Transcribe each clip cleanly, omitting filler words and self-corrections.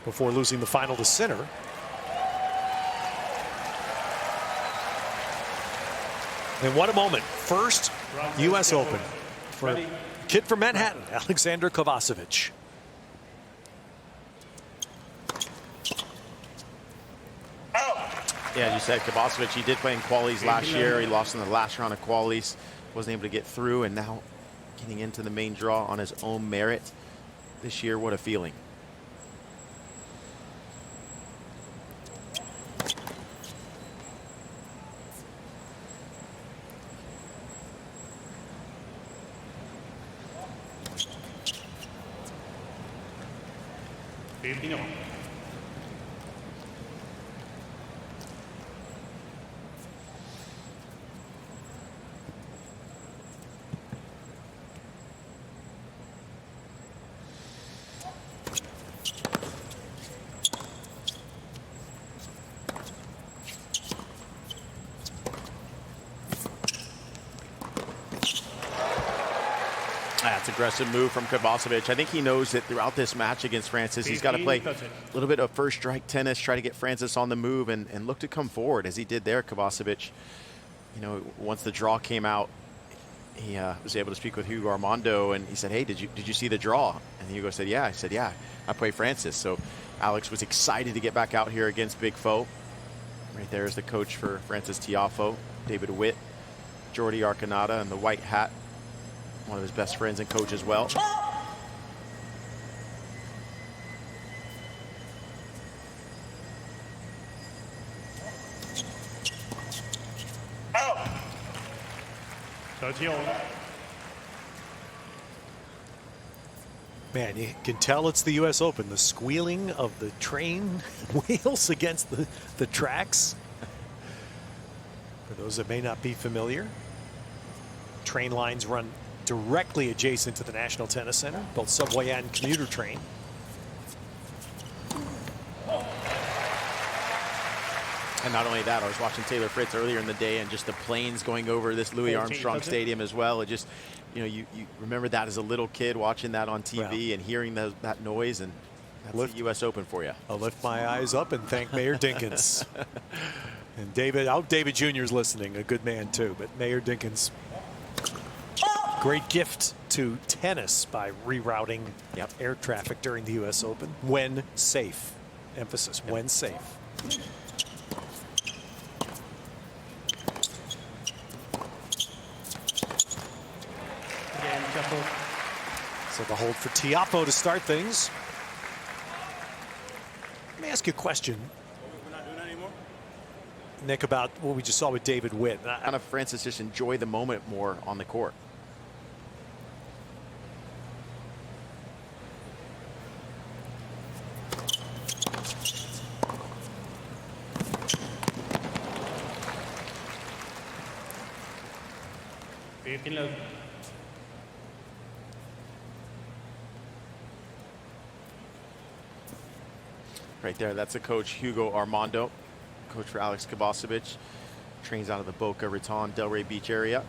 before losing the final to Sinner. And what a moment. First U.S. Open for a kid from Manhattan, Aleksandar Kovacevic. Yeah, as you said, Kovacevic, he did play in qualies last year. He lost in the last round of qualies, wasn't able to get through, and now getting into the main draw on his own merit this year. What a feeling. That's aggressive move from Kovacevic. I think he knows that throughout this match against Francis, he's got to play a little bit of first strike tennis, try to get Francis on the move, and look to come forward as he did there. Kovacevic, you know, once the draw came out, he was able to speak with Hugo Armando, and he said, "Hey, did you see the draw?" And Hugo said, "Yeah." I said, "Yeah, I play Francis." So Alex was excited to get back out here against Big Foe. Right there is the coach for Francis Tiafoe, David Witt, Jordi Arcanada in the white hat. One of his best friends and coach as well. Man, you can tell it's the U.S. Open. The squealing of the train wheels against the tracks. For those that may not be familiar, train lines run directly adjacent to the National Tennis Center, both subway and commuter train. And not only that, I was watching Taylor Fritz earlier in the day, and just the planes going over this Louis Armstrong Stadium as well. It just, you know, you remember that as a little kid watching that on TV and hearing that noise, and that's the U.S. Open for you. I'll lift my eyes up and thank Mayor Dinkins. And David, I hope David Jr. is listening, a good man too, but Mayor Dinkins, great gift to tennis by rerouting air traffic during the U.S. Open when safe. Emphasis, when safe. So the hold for Tiafoe to start things. Let me ask you a question, Nick, about what we just saw with David Witt. Kind of Francis just enjoy the moment more on the court. Right there, that's the coach, Hugo Armando, coach for Alex Kovacevic. Trains out of the Boca Raton, Delray Beach area.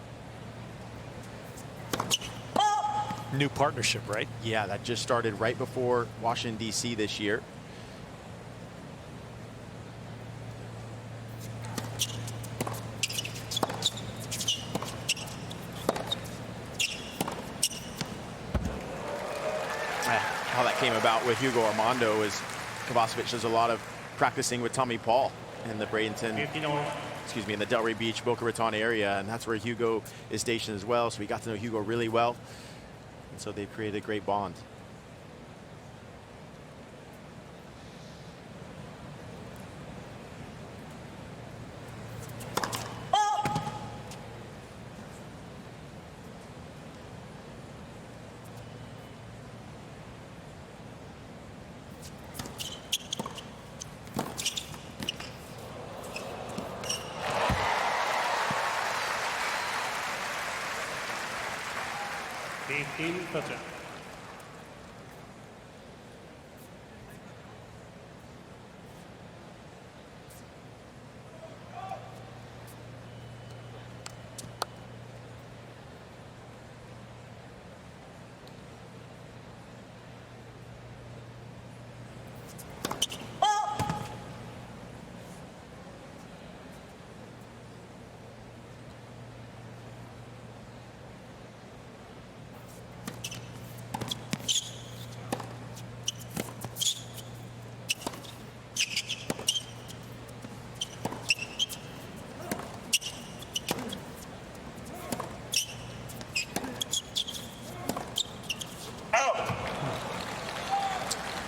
New partnership, right? Yeah, that just started right before Washington, D.C. this year. How that came about with Hugo Armando is Kovacevic does a lot of practicing with Tommy Paul in the Bradenton, in the Delray Beach, Boca Raton area, and that's where Hugo is stationed as well. So we got to know Hugo really well, and so they've created a great bond.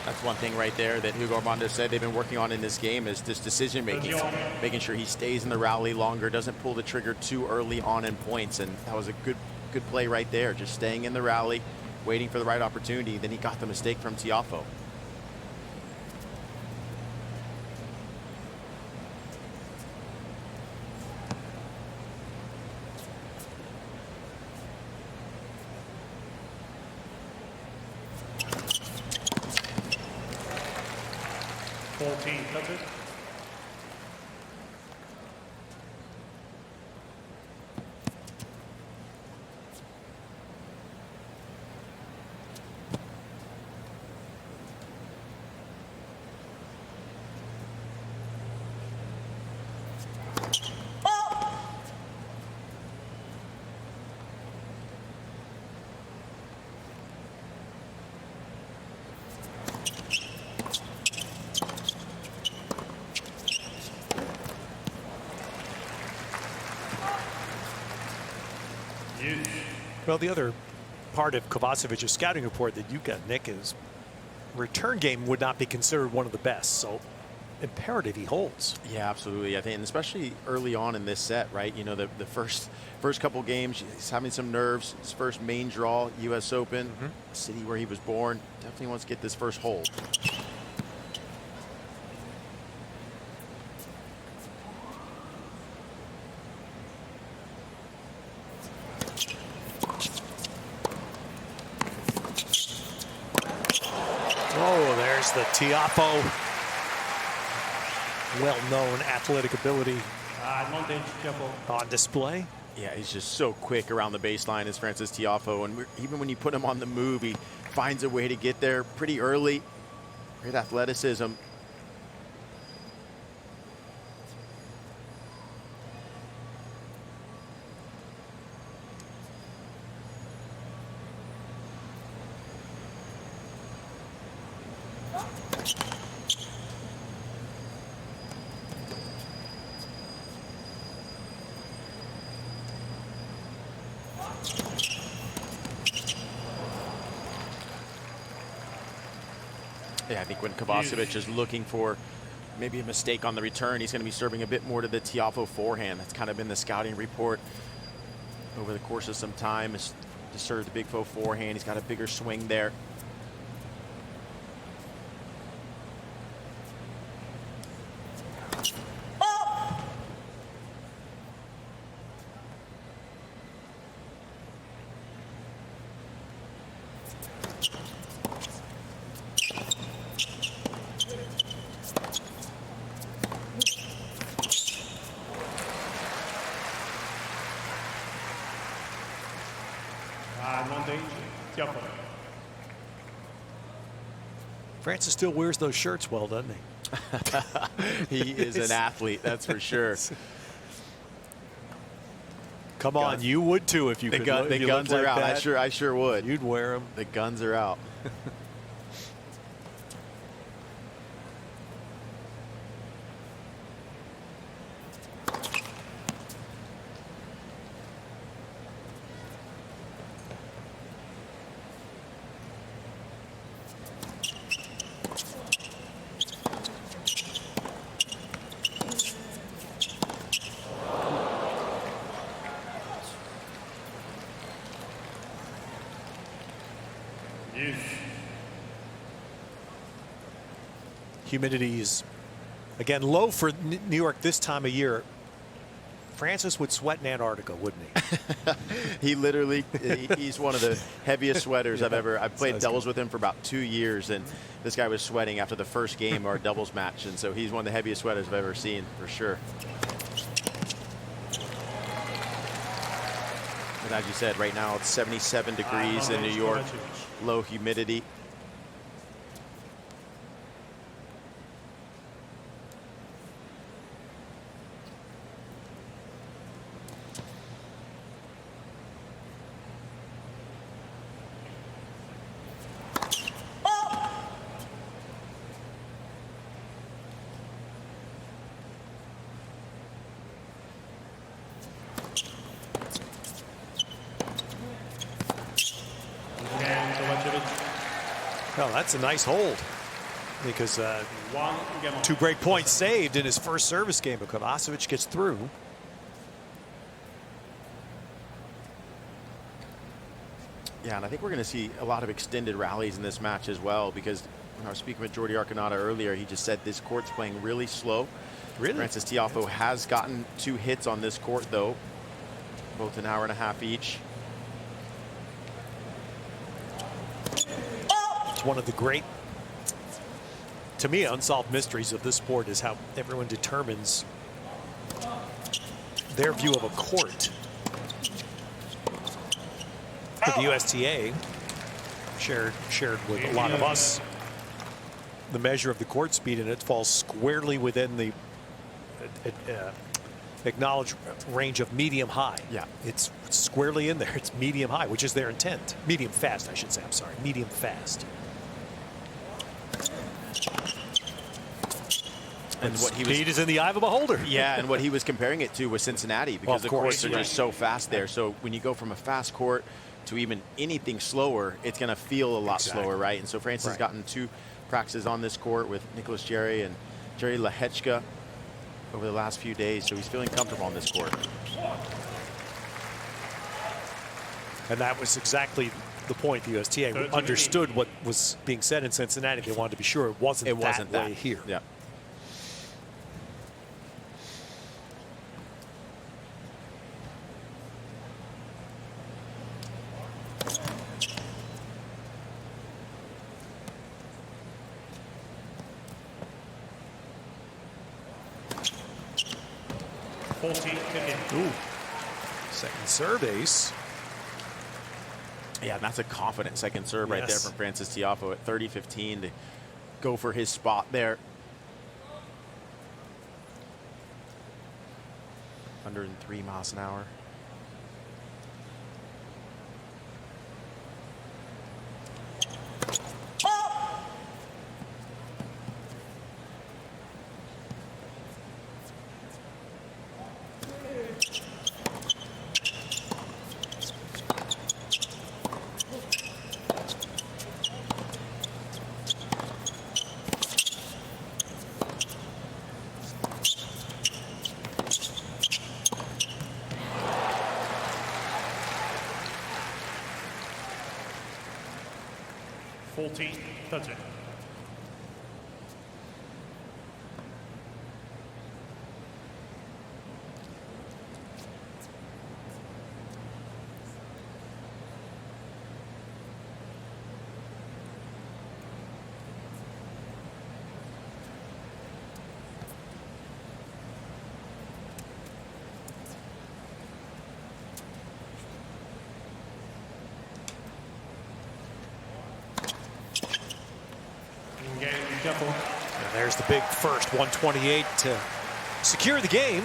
That's one thing right there that Hugo Armando said they've been working on in this game is this decision making, making sure he stays in the rally longer, doesn't pull the trigger too early on in points. And that was a good play right there, just staying in the rally, waiting for the right opportunity. Then he got the mistake from Tiafoe. That's it. Well, the other part of Kovacevic's scouting report that you got, Nick, is return game would not be considered one of the best. So imperative he holds. Yeah, absolutely. I think, and especially early on in this set, right? You know, the first couple games, he's having some nerves. His first main draw, U.S. Open, city where he was born. Definitely wants to get this first hold. Oh, there's the Tiafoe. Well-known athletic ability on display. Yeah, he's just so quick around the baseline as Frances Tiafoe. And even when you put him on the move, he finds a way to get there pretty early. Great athleticism. Yeah, I think when Kovacevic is looking for maybe a mistake on the return, he's going to be serving a bit more to the Tiafoe forehand. That's kind of been the scouting report over the course of some time, is to serve the big foe forehand. He's got a bigger swing there. Francis still wears those shirts well, doesn't he? He is an athlete, that's for sure. Come on, you would too if you could. The guns are out. That. I sure would. You'd wear them. The guns are out. Humidity is, again, low for New York this time of year. Francis would sweat in Antarctica, wouldn't he? He literally, he's one of the heaviest sweaters I've played doubles with him for about 2 years, and this guy was sweating after the first game of our doubles match, and so he's one of the heaviest sweaters I've ever seen, for sure. But as you said, right now it's 77 degrees in New York, low humidity. Oh, that's a nice hold. because One game on. 2 break points saved in his first service game, but Kovacevic gets through. Yeah, and I think we're going to see a lot of extended rallies in this match as well, because when I was speaking with Jordi Arconada earlier, he just said this court's playing really slow. Really? Frances Tiafoe has gotten 2 hits on this court, though, both an hour and a half each. It's one of the great, to me, unsolved mysteries of this sport is how everyone determines their view of a court. But the USTA shared with a lot of us the measure of the court speed, and it falls squarely within the acknowledged range of medium high. Yeah. It's squarely in there. It's medium high, which is their intent. Medium fast, I should say. I'm sorry. Medium fast. And what he Speed is in the eye of a beholder. Yeah, and what he was comparing it to was Cincinnati, because of the course, courts are just so fast there. So when you go from a fast court to even anything slower, it's going to feel a lot slower, right? And so France has gotten 2 practices on this court with Nicholas Jerry and Jerry Lehechka over the last few days, so he's feeling comfortable on this court. And that was exactly the point. The USTA understood what was being said in Cincinnati. They wanted to be sure it wasn't that way here. Yeah. Ooh. Second serve ace. Yeah, and that's a confident second serve right there from Frances Tiafoe at 30-15 to go for his spot there. 103 miles an hour. That's it. And there's the big first 128 to secure the game.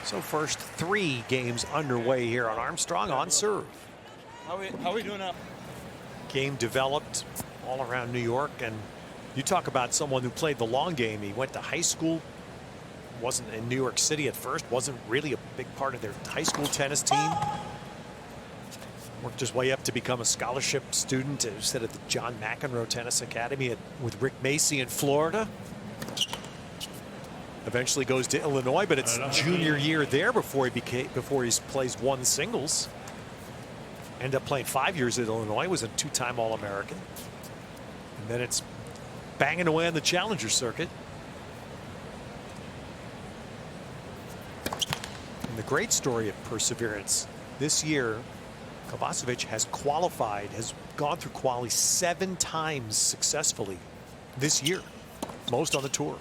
So first 3 games underway here on Armstrong on serve. How are we doing up? Game developed all around New York, and you talk about someone who played the long game. He went to high school, wasn't in New York City at first, wasn't really a big part of their high school tennis team. Worked his way up to become a scholarship student, instead at the John McEnroe Tennis Academy with Rick Macy in Florida. Eventually goes to Illinois, but it's junior year there before he plays 1 singles. Ended up playing 5 years at Illinois, was a 2-time All-American. And then it's banging away on the challenger circuit. And the great story of perseverance this year, Kovacevic has qualified, has gone through quali 7 times successfully this year, most on the tour.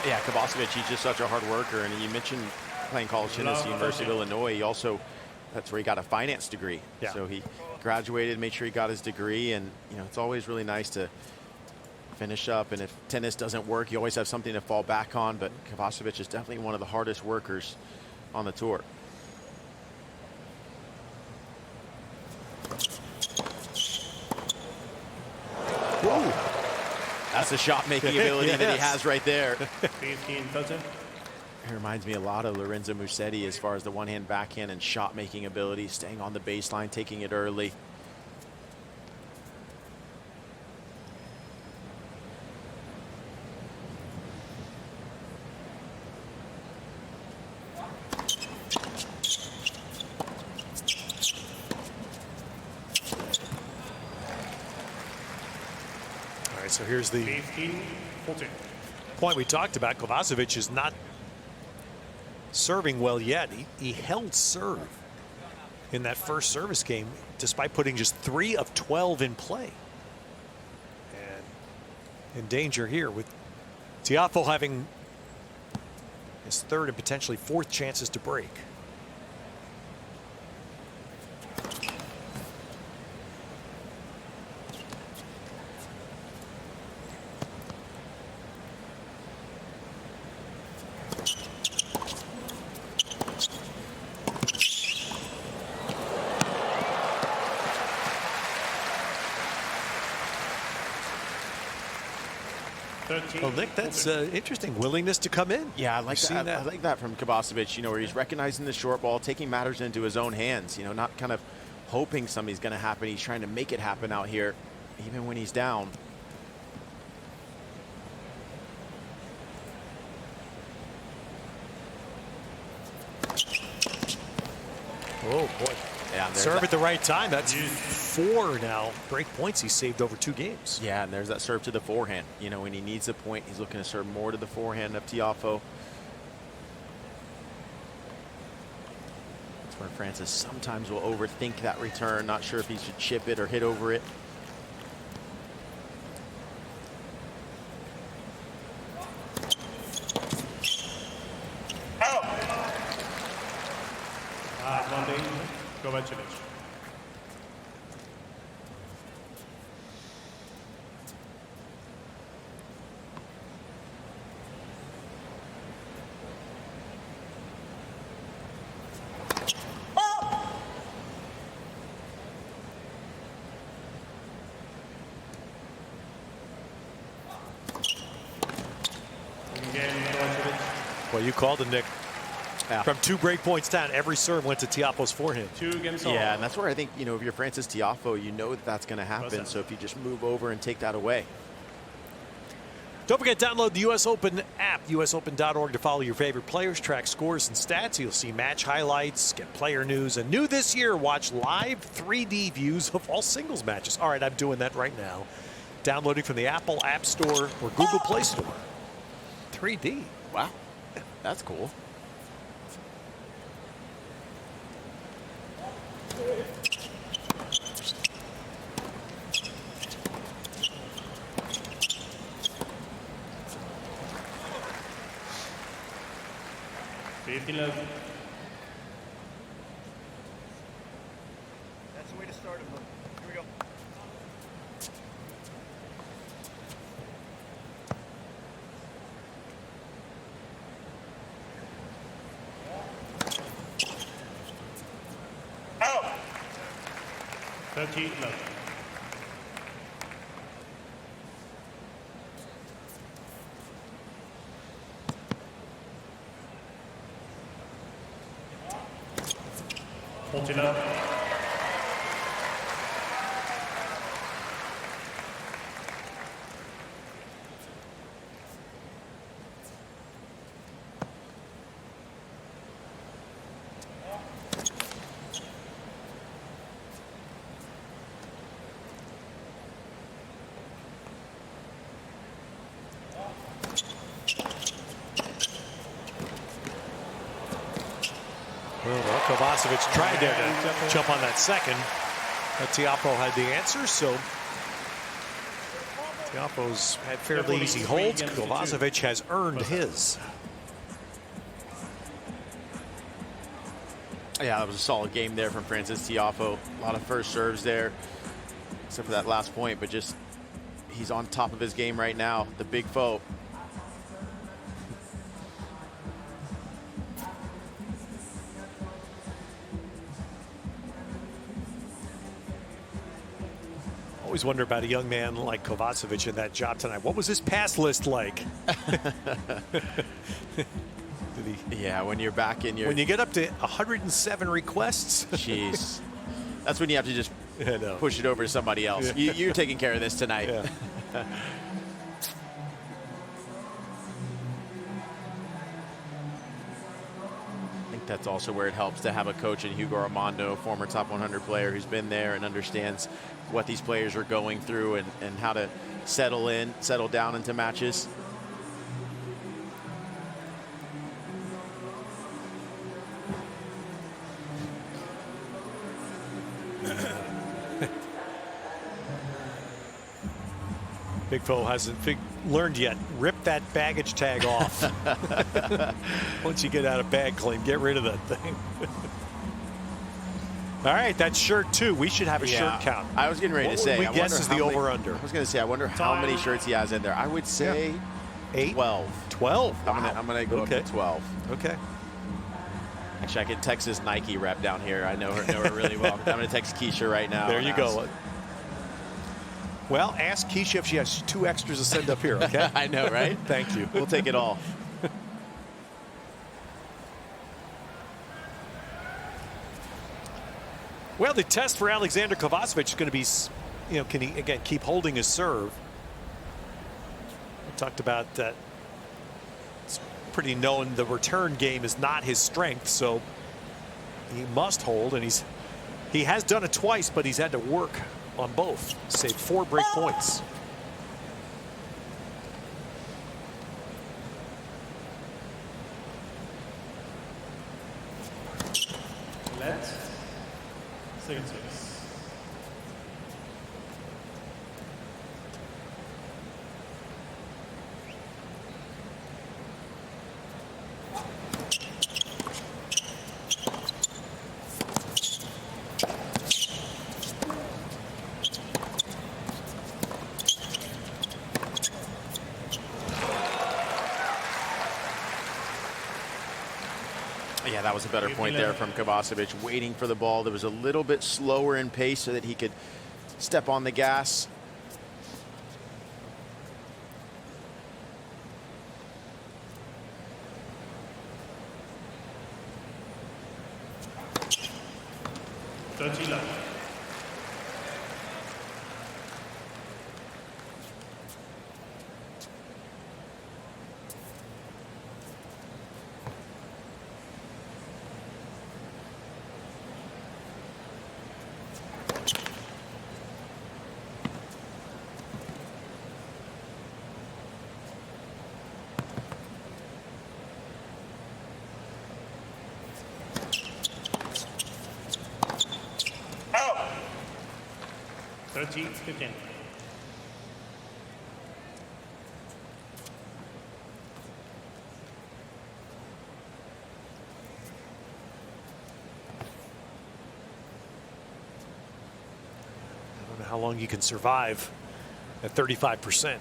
Yeah, Kovacevic, he's just such a hard worker. And you mentioned playing college tennis at the University of Illinois. He also, that's where he got a finance degree. Yeah. So he graduated, made sure he got his degree. And, you know, it's always really nice to finish up, and if tennis doesn't work, you always have something to fall back on. But Kovacevic is definitely one of the hardest workers on the tour. Ooh. That's a shot-making ability that he has right there. 15-13. It reminds me a lot of Lorenzo Musetti as far as the one-hand backhand and shot-making ability, staying on the baseline, taking it early. All right, so here's the 15-14. point we talked about. Kovacevic is not serving well yet. He held serve in that first service game despite putting just 3 of 12 in play. And in danger here with Tiafoe having his third and potentially fourth chances to break. Well, Nick, that's interesting. Willingness to come in. Yeah, I like that. I like that from Kovacevic, you know, where he's recognizing the short ball, taking matters into his own hands, you know, not kind of hoping something's going to happen. He's trying to make it happen out here, even when he's down. Oh, boy. Yeah, serve at the right time. That's 4 now break points he saved over 2 games. Yeah, and there's that serve to the forehand. You know, when he needs a point, he's looking to serve more to the forehand of Tiafoe. That's where Francis sometimes will overthink that return. Not sure if he should chip it or hit over it. Kovacevic. Well, you called it, Nick. Yeah. From 2 break points down, every serve went to Tiafoe's forehand. 2 games all. Yeah, and that's where I think, you know, if you're Francis Tiafoe, you know that that's going to happen. So if you just move over and take that away. Don't forget, download the US Open app, usopen.org, to follow your favorite players, track scores and stats. You'll see match highlights, get player news, and new this year, watch live 3D views of all singles matches. All right, I'm doing that right now. Downloading from the Apple App Store or Google Play Store. 3D. Wow, that's cool. That's the way to start it. Here we go. Out. 13-11. Well, Kovacevic tried there to jump on that second. But Tiafoe had the answer, so Tiafoe's had fairly easy holds. Kovacevic has earned his. Yeah, that was a solid game there from Francis Tiafoe. A lot of first serves there, except for that last point, but just he's on top of his game right now, the big foe. Always wonder about a young man like Kovacevic in that job tonight. What was his pass list like? Did Yeah, when you're back in your... When you get up to 107 requests. Jeez. That's when you have to just push it over to somebody else. Yeah. You're taking care of this tonight. Yeah. I think that's also where it helps to have a coach in Hugo Armando, former top 100 player who's been there and understands what these players are going through and how to settle down into matches. Big Foe hasn't learned yet. Rip that baggage tag off. Once you get out of bag claim, get rid of that thing. All right, that's shirt 2. We should have a shirt count. I was getting ready to say. What we guess is the over-under. I was going to say, I wonder how many shirts he has in there. I would say 8? 12. 12? I'm gonna go up to 12. Okay. Actually, I can text his Nike rep down here. I know her really well. I'm going to text Keisha right now. There you go. Well, ask Keisha if she has 2 extras to send up here, okay? I know, right? Thank you. We'll take it all. Well, the test for Aleksandar Kovacevic is going to be, can he, again, keep holding his serve? We talked about that. It's pretty known the return game is not his strength, so he must hold, and he has done it twice, but he's had to work on both. Saved 4 break points. Let. Second service. Yeah, that was a better point there from Kovacevic, waiting for the ball. That was a little bit slower in pace so that he could step on the gas. Out. 13-15. I don't know how long you can survive at 35%. 14-15.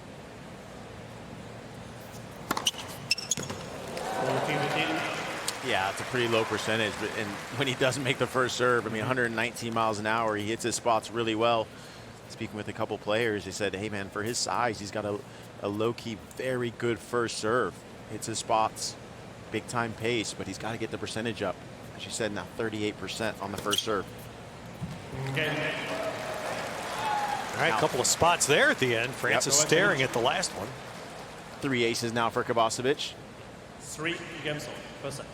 Yeah, it's a pretty low percentage, but and when he doesn't make the first serve, I mean, 119 miles an hour, he hits his spots really well. Speaking with a couple players, they said, hey, man, for his size, he's got a low-key, very good first serve. Hits his spots, big-time pace, but he's got to get the percentage up. As you said, now 38% on the first serve. Okay. All right, a couple of spots there at the end. Francis staring at the last one. 3 aces now for Kovacevic. 3 games first set.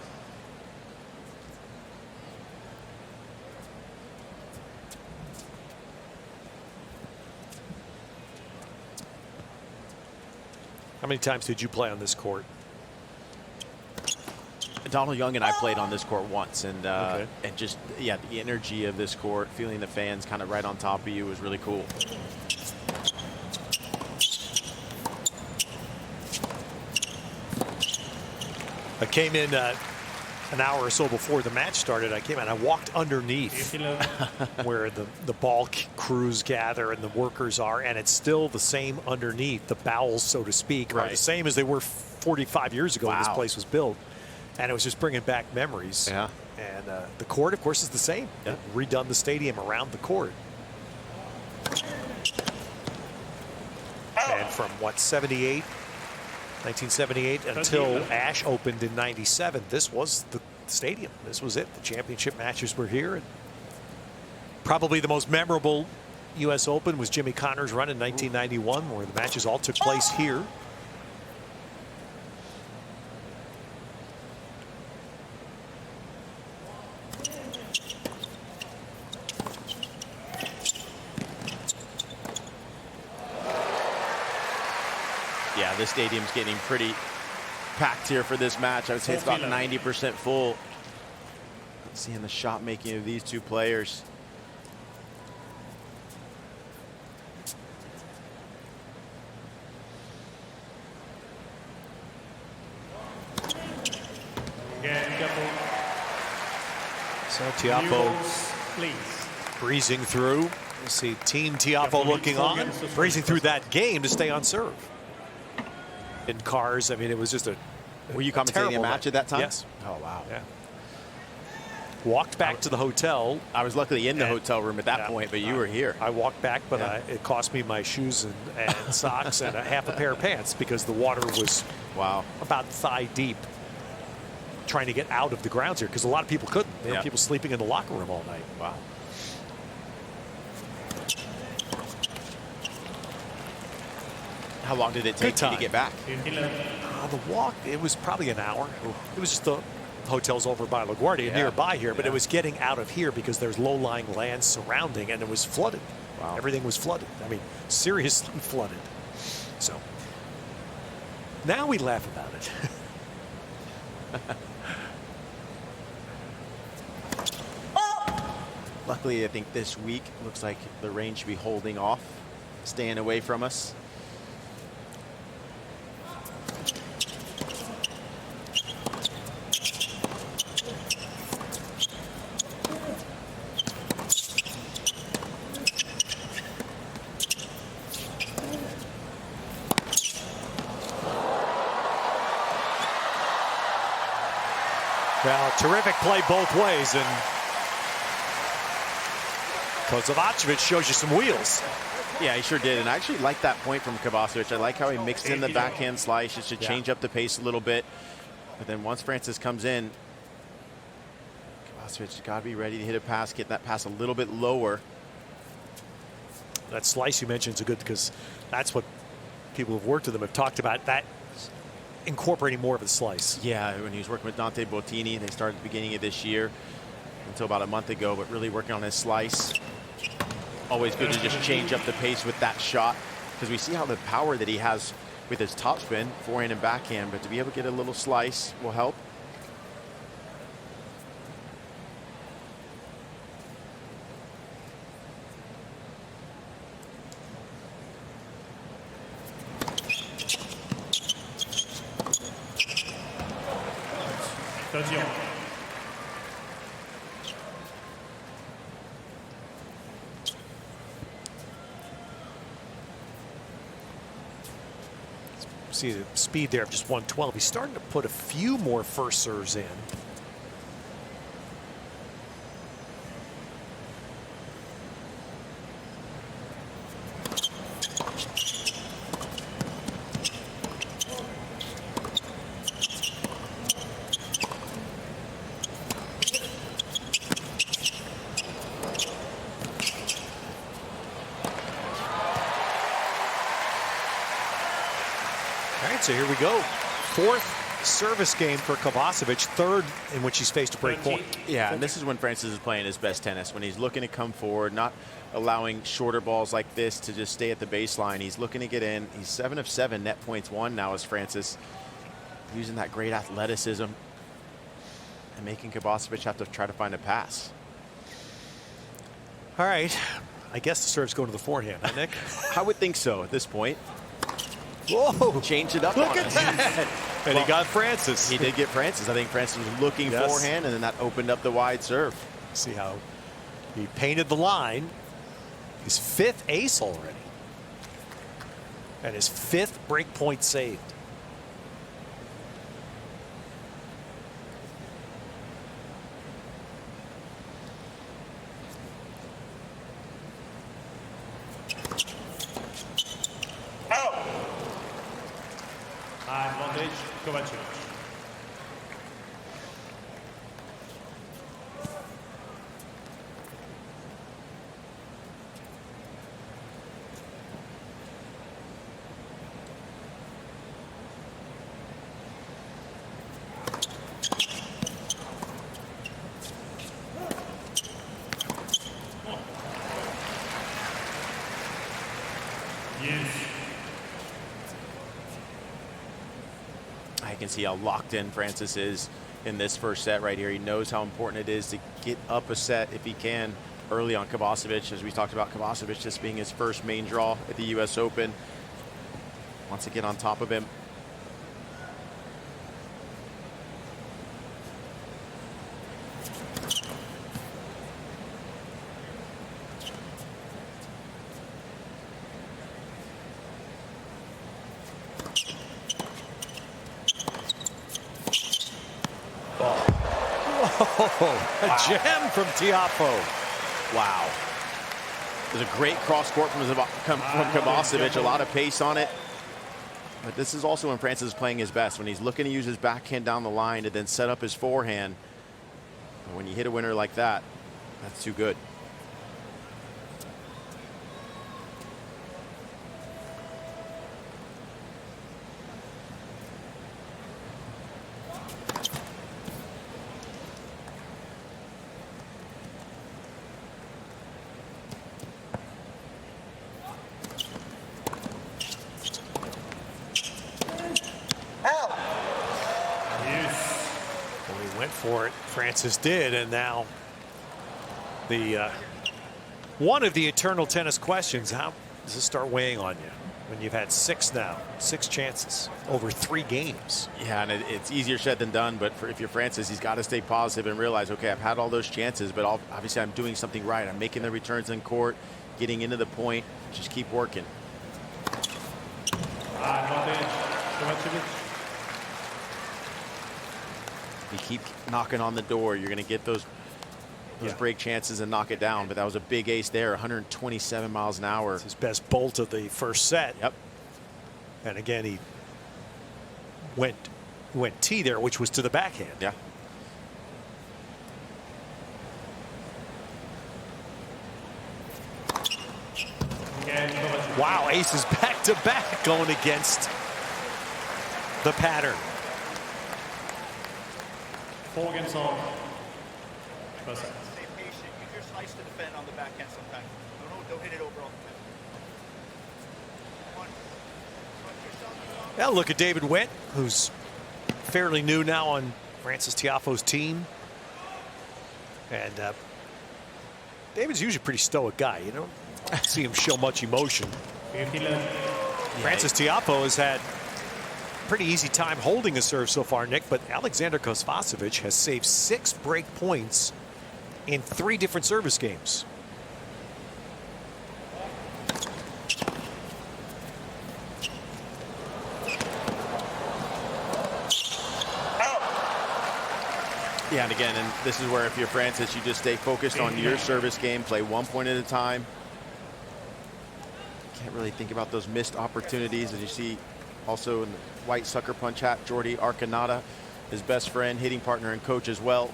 How many times did you play on this court? Donald Young and I played on this court once, and and just, yeah, the energy of this court, feeling the fans kind of right on top of you was really cool. I came in an hour or so before the match started. I came in, I walked underneath where the ball crews gather and the workers are, and it's still the same underneath. The bowels, so to speak, are the same as they were 45 years ago when this place was built. And it was just bringing back memories. Yeah. And the court, of course, is the same. Yeah. Redone the stadium around the court. And from, what, 78 1978 until Ash opened in 97. This was the stadium. This was it. The championship matches were here. And probably the most memorable U.S. Open was Jimmy Connor's run in 1991, where the matches all took place here. Yeah, this stadium's getting pretty packed here for this match. I would say it's about 90% full. Seeing the shot making of these two players. So Tiafoe breezing through. We'll see Team Tiafoe looking on, breezing through that game to stay on serve. In cars, I mean, it was just a Were you commentating a match at that time? Yes. Oh, wow. Yeah. Walked back to the hotel. I was luckily in the hotel room at that point, but you were here. I walked back, but it cost me my shoes and socks and a half a pair of pants because the water was about thigh deep trying to get out of the grounds here because a lot of people couldn't. There were people sleeping in the locker room all night. Wow. How long did it take you to get back? The walk, it was probably an hour. It was just the hotel's over by LaGuardia nearby here, but it was getting out of here because there's low-lying land surrounding and it was flooded. Wow. Everything was flooded. I mean, seriously flooded. So now we laugh about it. Luckily, I think this week looks like the rain should be holding off, staying away from us. Well, terrific play both ways, and Kovacevic shows you some wheels. Yeah, he sure did, and I actually like that point from Kovacevic. I like how he mixed in the backhand slice just to change up the pace a little bit. But then once Francis comes in, Kovacevic's got to be ready to hit a pass, get that pass a little bit lower. That slice you mentioned is good because that's what people who've worked with him have talked about, that incorporating more of a slice. Yeah, when he was working with Dante Bottini, they started at the beginning of this year until about a month ago, but really working on his slice. Always good to just change up the pace with that shot because we see how the power that he has with his topspin, forehand and backhand, but to be able to get a little slice will help. See the speed there of just 112. He's starting to put a few more first serves in. So here we go. Fourth service game for Kovacevic, third in which he's faced a break point. Yeah, and this is when Francis is playing his best tennis, when he's looking to come forward, not allowing shorter balls like this to just stay at the baseline. He's looking to get in. He's 7 of 7 net points won now as Francis, using that great athleticism and making Kovacevic have to try to find a pass. All right. I guess the serve's going to the forehand, huh, Nick? I would think so at this point. Whoa. Change it up. Look at that. And he got Francis. He did get Francis. I think Francis was looking forehand, and then that opened up the wide serve. See how he painted the line. His 5th ace already. And his 5th break point saved. Kovacevic. I can see how locked in Francis is in this first set right here. He knows how important it is to get up a set if he can early on Kovacevic. As we talked about, Kovacevic just being his first main draw at the US Open. Wants to get on top of him. A gem from Tiafoe. Wow. There's a great cross court from Kovacevic, a lot of pace on it. But this is also when Francis is playing his best, when he's looking to use his backhand down the line to then set up his forehand. But when you hit a winner like that, that's too good. For it, Francis did, and now the one of the eternal tennis questions: how does this start weighing on you when you've had 6 now, 6 chances over 3 games? Yeah, and it's easier said than done. But if you're Francis, he's got to stay positive and realize, okay, I've had all those chances, but obviously I'm doing something right. I'm making the returns in court, getting into the point. Just keep working. You keep knocking on the door, you're going to get those break chances and knock it down. But that was a big ace there, 127 miles an hour. It's his best bolt of the first set. Yep. And again, he went T there, which was to the backhand. Yeah. Wow, aces back to back going against the pattern. 4 games on. First set. Stay patient. Use your slice to defend on the backhand sometimes. Don't hit it over on the fence. Come on. Trust yourself. Now look at David Witt, who's fairly new now on Francis Tiafoe's team. And David's usually a pretty stoic guy. You don't see him show much emotion. Francis Tiafoe has had pretty easy time holding a serve so far, Nick, but Aleksandar Kovacevic has saved 6 break points in 3 different service games. Yeah, and again, and this is where if you're Francis, you just stay focused on your service game, play 1 point at a time. Can't really think about those missed opportunities. As you see also in the white sucker punch hat, Jordi Arcanata, his best friend, hitting partner and coach as well.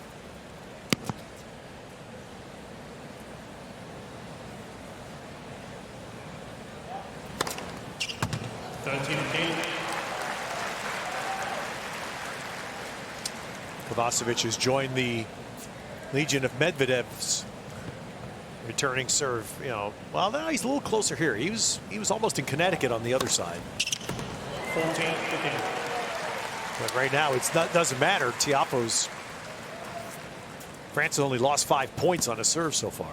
Kovacevic has joined the legion of Medvedev's returning serve. You know, well, now he's a little closer here. He was almost in Connecticut on the other side. 14-15. But right now, doesn't matter. Tiafoe's France only lost 5 points on a serve so far.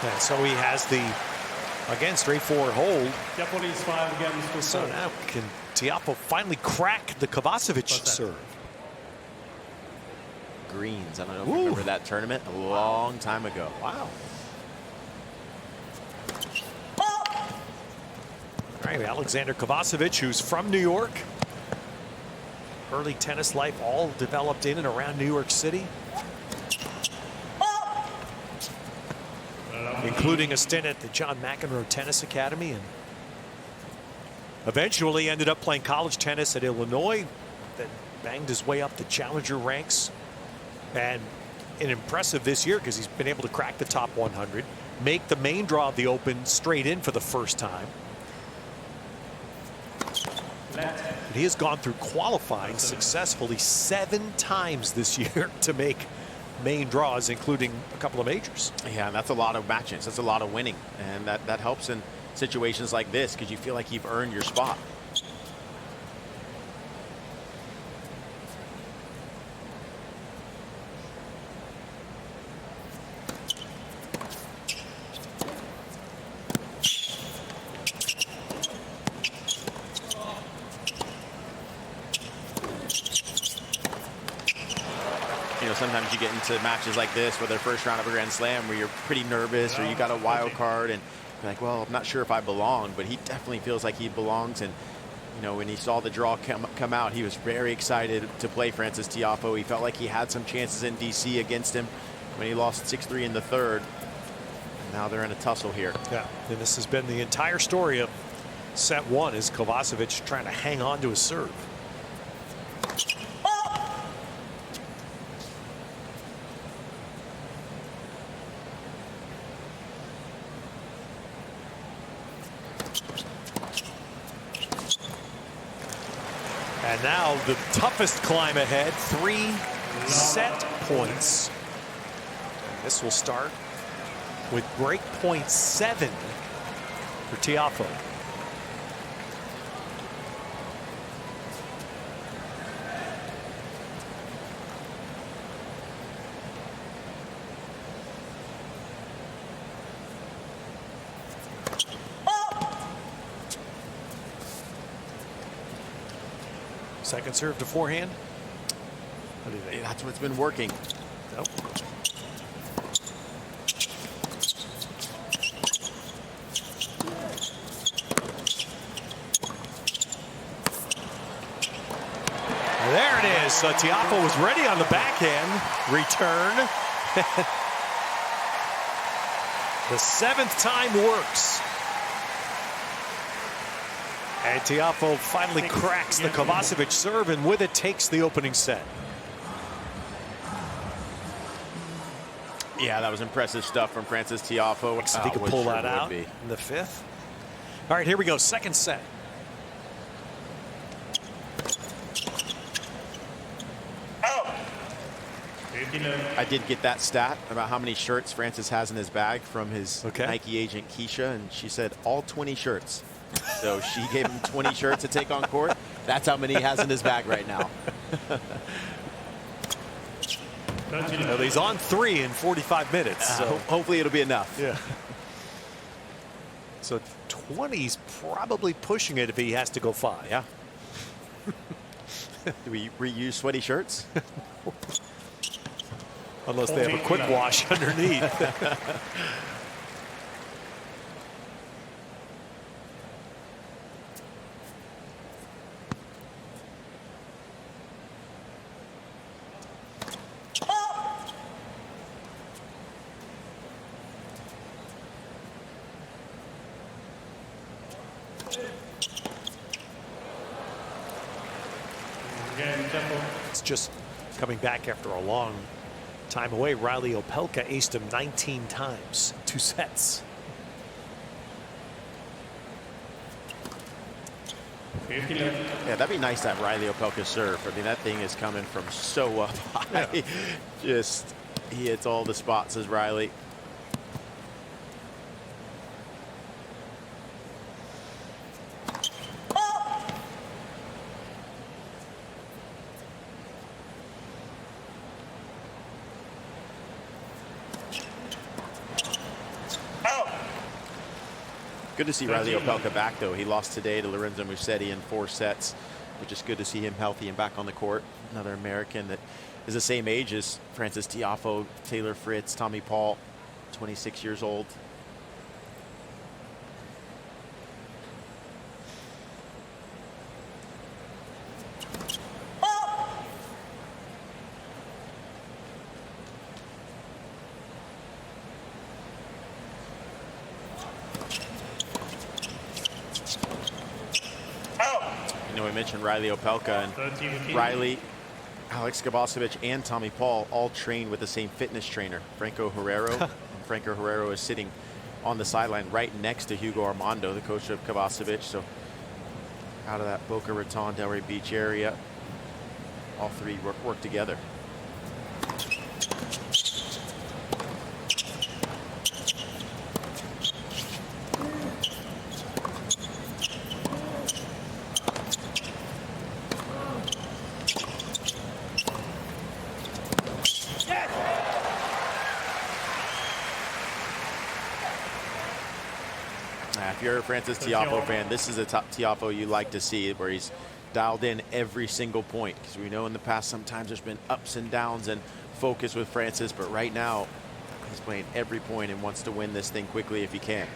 And so he has the, again, straightforward hold. So now can Tiafoe finally crack the Kovacevic serve? Greens. I don't know if you remember that tournament a long time ago. Wow. All right, Aleksandar Kovacevic, who's from New York. Early tennis life all developed in and around New York City. including a stint at the John McEnroe Tennis Academy, and eventually ended up playing college tennis at Illinois, then banged his way up the challenger ranks, and impressive this year because he's been able to crack the top 100, make the main draw of the Open straight in for the first time. And he has gone through qualifying successfully 7 times this year to make main draws, including a couple of majors. Yeah, and that's a lot of matches. That's a lot of winning, and that helps in situations like this because you feel like you've earned your spot. Sometimes you get into matches like this where they're first round of a Grand Slam where you're pretty nervous or you got a wild card and you're like, well, I'm not sure if I belong, but he definitely feels like he belongs. And when he saw the draw come out, he was very excited to play Frances Tiafoe. He felt like he had some chances in DC against him when he lost 6-3 in the third. And now they're in a tussle here. Yeah, and this has been the entire story of set 1 is Kovacevic trying to hang on to his serve. And now the toughest climb ahead, 3 set points. And this will start with break point 7 for Tiafoe. Second serve to forehand. What do you think? That's what's been working. Nope. There it is. Tiafoe was ready on the backhand return. The 7th time works. And Tiafoe finally cracks the Kovacevic serve, and with it takes the opening set. Yeah, that was impressive stuff from Frances Tiafoe. So he could pull that out in the 5th. All right, here we go. Second set. I did get that stat about how many shirts Frances has in his bag from his Okay. Nike agent Keisha, and she said all 20 shirts. So she gave him 20 shirts to take on court. That's how many he has in his bag right now. Well, he's on 3 in 45 minutes. So Hopefully it'll be enough. yeah. So 20's probably pushing it if he has to go 5. Yeah. Do we reuse sweaty shirts? Unless they have a quick wash underneath. It's just coming back after a long time away. Riley Opelka aced him 19 times, 2 sets. Yeah, that'd be nice to have Riley Opelka serve. I mean, that thing is coming from so up high. Yeah. Just, he hits all the spots, as Riley. Good to see Riley Opelka back, though. He lost today to Lorenzo Musetti in 4 sets, which is good to see him healthy and back on the court. Another American that is the same age as Frances Tiafoe, Taylor Fritz, Tommy Paul, 26 years old. mentioned Riley Opelka, and Riley, Alex Kovacevic, and Tommy Paul all train with the same fitness trainer, Franco Herrero. And Franco Herrero is sitting on the sideline right next to Hugo Armando, the coach of Kovacevic. So out of that Boca Raton, Delray Beach area, all three work together. If you're a Frances Tiafoe fan, this is a top Tiafoe you like to see, where he's dialed in every single point. Because we know in the past sometimes there's been ups and downs and focus with Frances, but right now he's playing every point and wants to win this thing quickly if he can.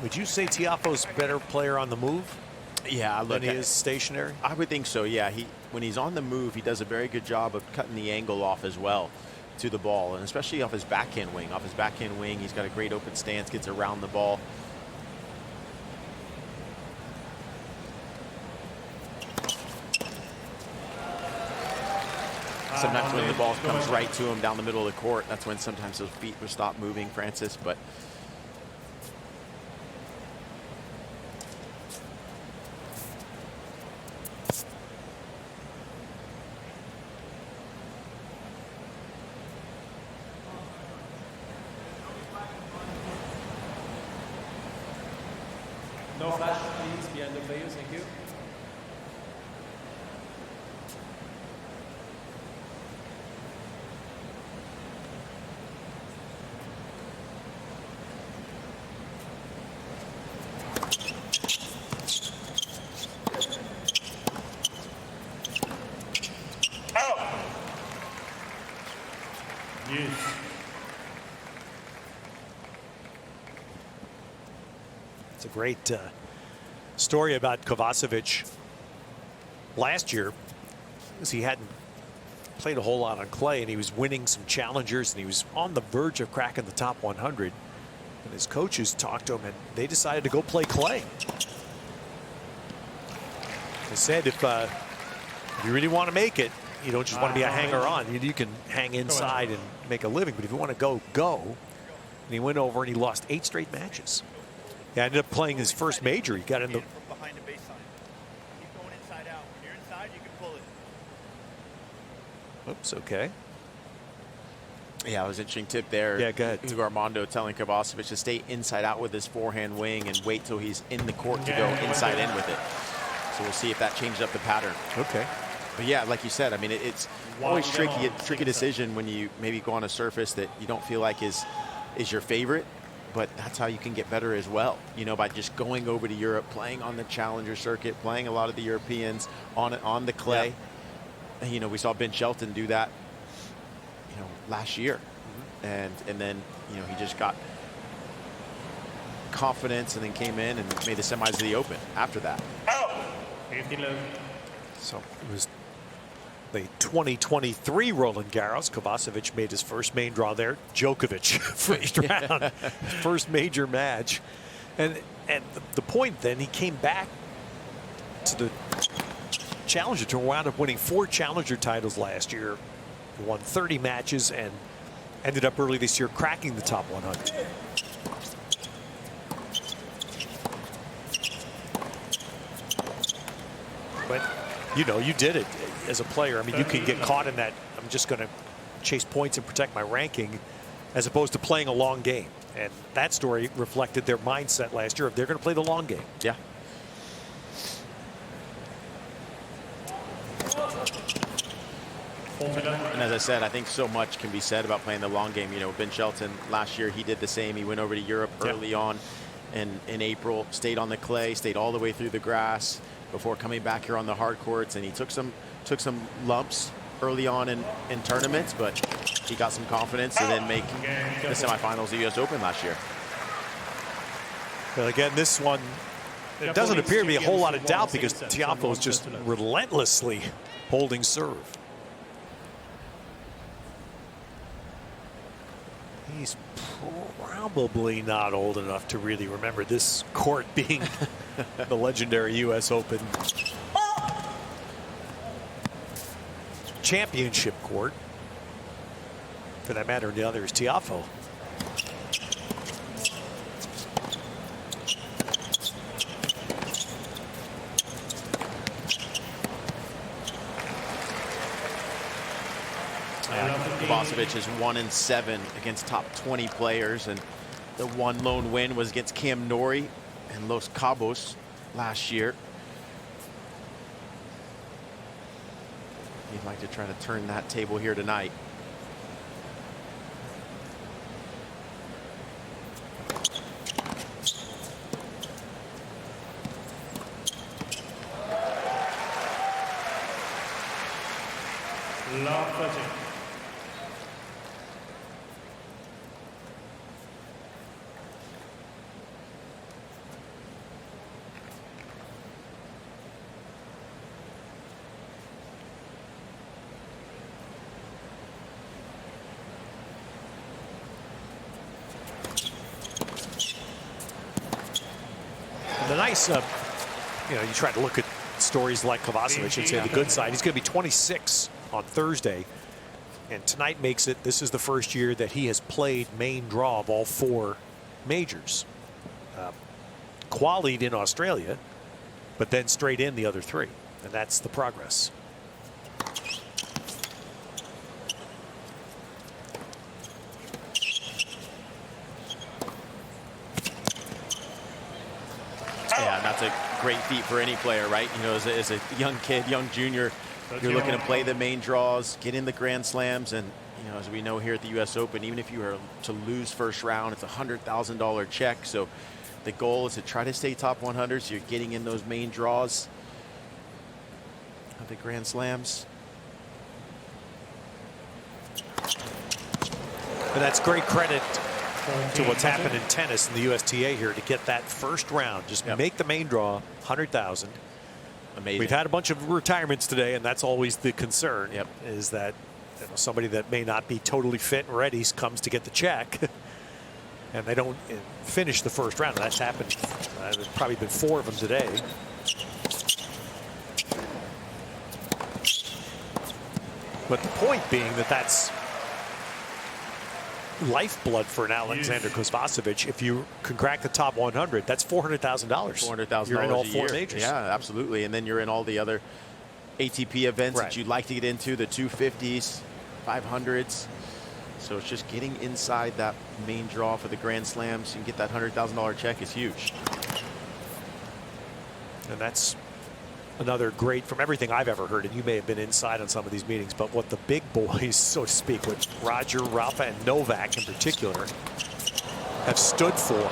Would you say Tiafoe's better player on the move? Yeah, than he is stationary? I would think so, yeah. When he's on the move, he does a very good job of cutting the angle off as well to the ball, and especially off his backhand wing. Off his backhand wing, he's got a great open stance, gets around the ball. Sometimes when the ball comes right to him down the middle of the court, that's when sometimes those feet will stop moving, Frances. But no flash, please, behind the players. Thank you. It's a great story about Kovacevic last year, because he hadn't played a whole lot on clay, and he was winning some challengers, and he was on the verge of cracking the top 100. And his coaches talked to him, and they decided to go play clay. They said, if you really want to make it, you don't just want to be a hanger-on. You can hang inside and make a living, but if you want to go, go. And he went over and he lost 8 straight matches. He ended up playing his first major. He got in the... From behind the baseline. Keep going inside out. When you're inside, you can pull it. Oops, okay. yeah, it was an interesting tip there. Yeah, go ahead. Hugo Armando telling Kovacevic to stay inside out with his forehand wing and wait till he's in the court to go inside in with it. So we'll see if that changes up the pattern. Okay. But yeah, like you said, I mean, it's always tricky, a tricky decision when you maybe go on a surface that you don't feel like is your favorite. But that's how you can get better as well, you know, by just going over to Europe, playing on the challenger circuit, playing a lot of the Europeans on the clay. Yeah. And, you know, we saw Ben Shelton do that, you know, last year. Mm-hmm. And then, you know, he just got confidence and then came in and made the semis of the Open after that. So it was the 2023 Roland Garros. Kovacevic made his first main draw there. Djokovic, first round, first major match. And the point then, he came back to the Challenger Tour, wound up winning 4 Challenger titles last year, won 30 matches, and ended up early this year cracking the top 100. You know, you did it as a player. I mean, you can get caught in that. I'm just going to chase points and protect my ranking, as opposed to playing a long game. And that story reflected their mindset last year of they're going to play the long game. Yeah. And as I said, I think so much can be said about playing the long game. You know, Ben Shelton last year, he did the same. He went over to Europe early on in April, stayed on the clay, stayed all the way through the grass before coming back here on the hard courts. And he took some lumps early on in tournaments, but he got some confidence to then make the semifinals of the US Open last year. But again, this one, it doesn't appear to be a whole lot of doubt because Tiafoe is just relentlessly holding serve. He's probably not old enough to really remember this court being the legendary US Open championship court. For that matter, the other is Tiafoe. Kovacevic is 1-7 against top 20 players, and the one lone win was against Cam Norrie and Los Cabos last year. He'd like to try to turn that table here tonight. The nice, you know, you try to look at stories like Kovacevic and say the good side. He's going to be 26 on Thursday, and tonight makes it. This is the first year that he has played main draw of all 4 majors. Qualied in Australia, but then straight in the other 3, and that's the progress. Yeah, that's a great feat for any player, right? You know, as a young kid, young junior, you're looking to play the main draws, get in the Grand Slams, and you know, as we know here at the U.S. Open, even if you were to lose first round, it's a $100,000 check. So the goal is to try to stay top 100, so you're getting in those main draws of the Grand Slams. And that's great credit to what's happened in tennis in the USTA here to get that first round. Just make the main draw, 100,000. Amazing. We've had a bunch of retirements today, and that's always the concern. Is that somebody that may not be totally fit and ready comes to get the check, and they don't finish the first round. That's happened. There's probably been 4 of them today. But the point being that that's lifeblood for an Aleksandar Kovacevic. If you can crack the top 100, that's $400,000. $400,000 You're in all a 4 year. majors. Yeah, absolutely. And then you're in all the other ATP events that you'd like to get into, the 250s, 500s. So it's just getting inside that main draw for the Grand Slams and get that $100,000 check is huge. And that's another great, from everything I've ever heard, and you may have been inside on some of these meetings, but what the big boys, so to speak, with Roger, Rafa, and Novak in particular, have stood for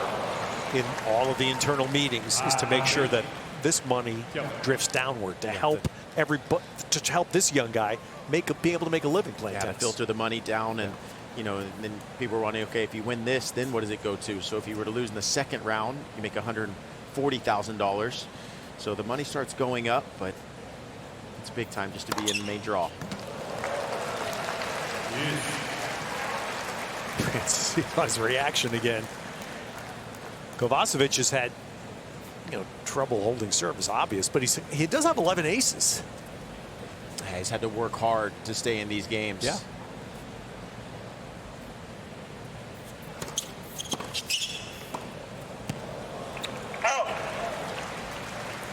in all of the internal meetings is to make sure that this money drifts downward to help to help this young guy be able to make a living playing tennis. To filter the money down, and you know, and then people are wondering, okay, if you win this, then what does it go to? So if you were to lose in the second round, you make $140,000. So the money starts going up, but it's big time just to be in the main draw. His reaction again. Kovacevic has had, you know, trouble holding serve, is obvious, but he does have 11 aces. Yeah, he's had to work hard to stay in these games. Yeah.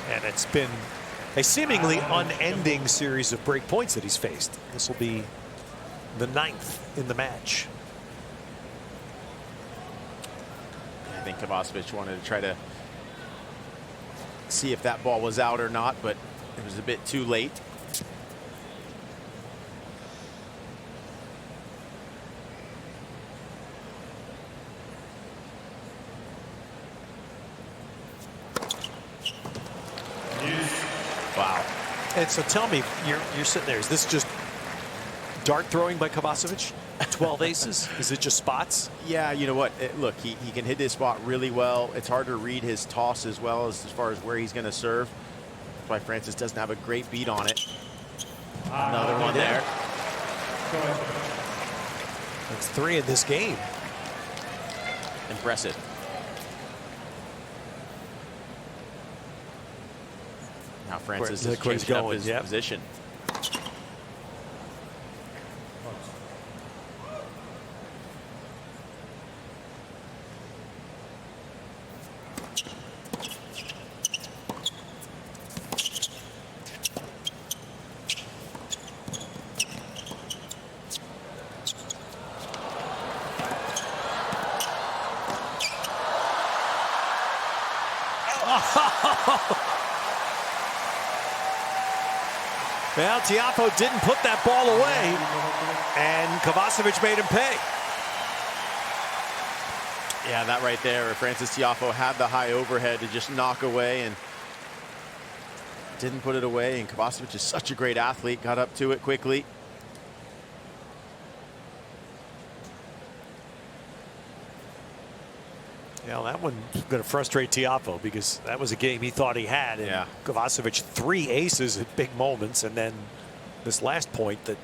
And it's been a seemingly unending series of break points that he's faced. This will be the 9th in the match. I think Kovacevic wanted to try to see if that ball was out or not, but it was a bit too late. Wow. And so tell me, you're sitting there. Is this just dart throwing by Kovacevic? 12 aces? Is it just spots? Yeah, you know what? Look, he can hit his spot really well. It's hard to read his toss as well as far as where he's going to serve. That's why Francis doesn't have a great beat on it. Another one there. That's 3 in this game. Impressive. Now Francis is changing up his position. Well, Tiafoe didn't put that ball away, and Kovacevic made him pay. Yeah, that right there, Francis Tiafoe had the high overhead to just knock away and didn't put it away. And Kovacevic is such a great athlete, got up to it quickly. Yeah, that one's going to frustrate Tiafoe because that was a game he thought he had. And yeah. Kovacevic 3 aces at big moments, and then this last point that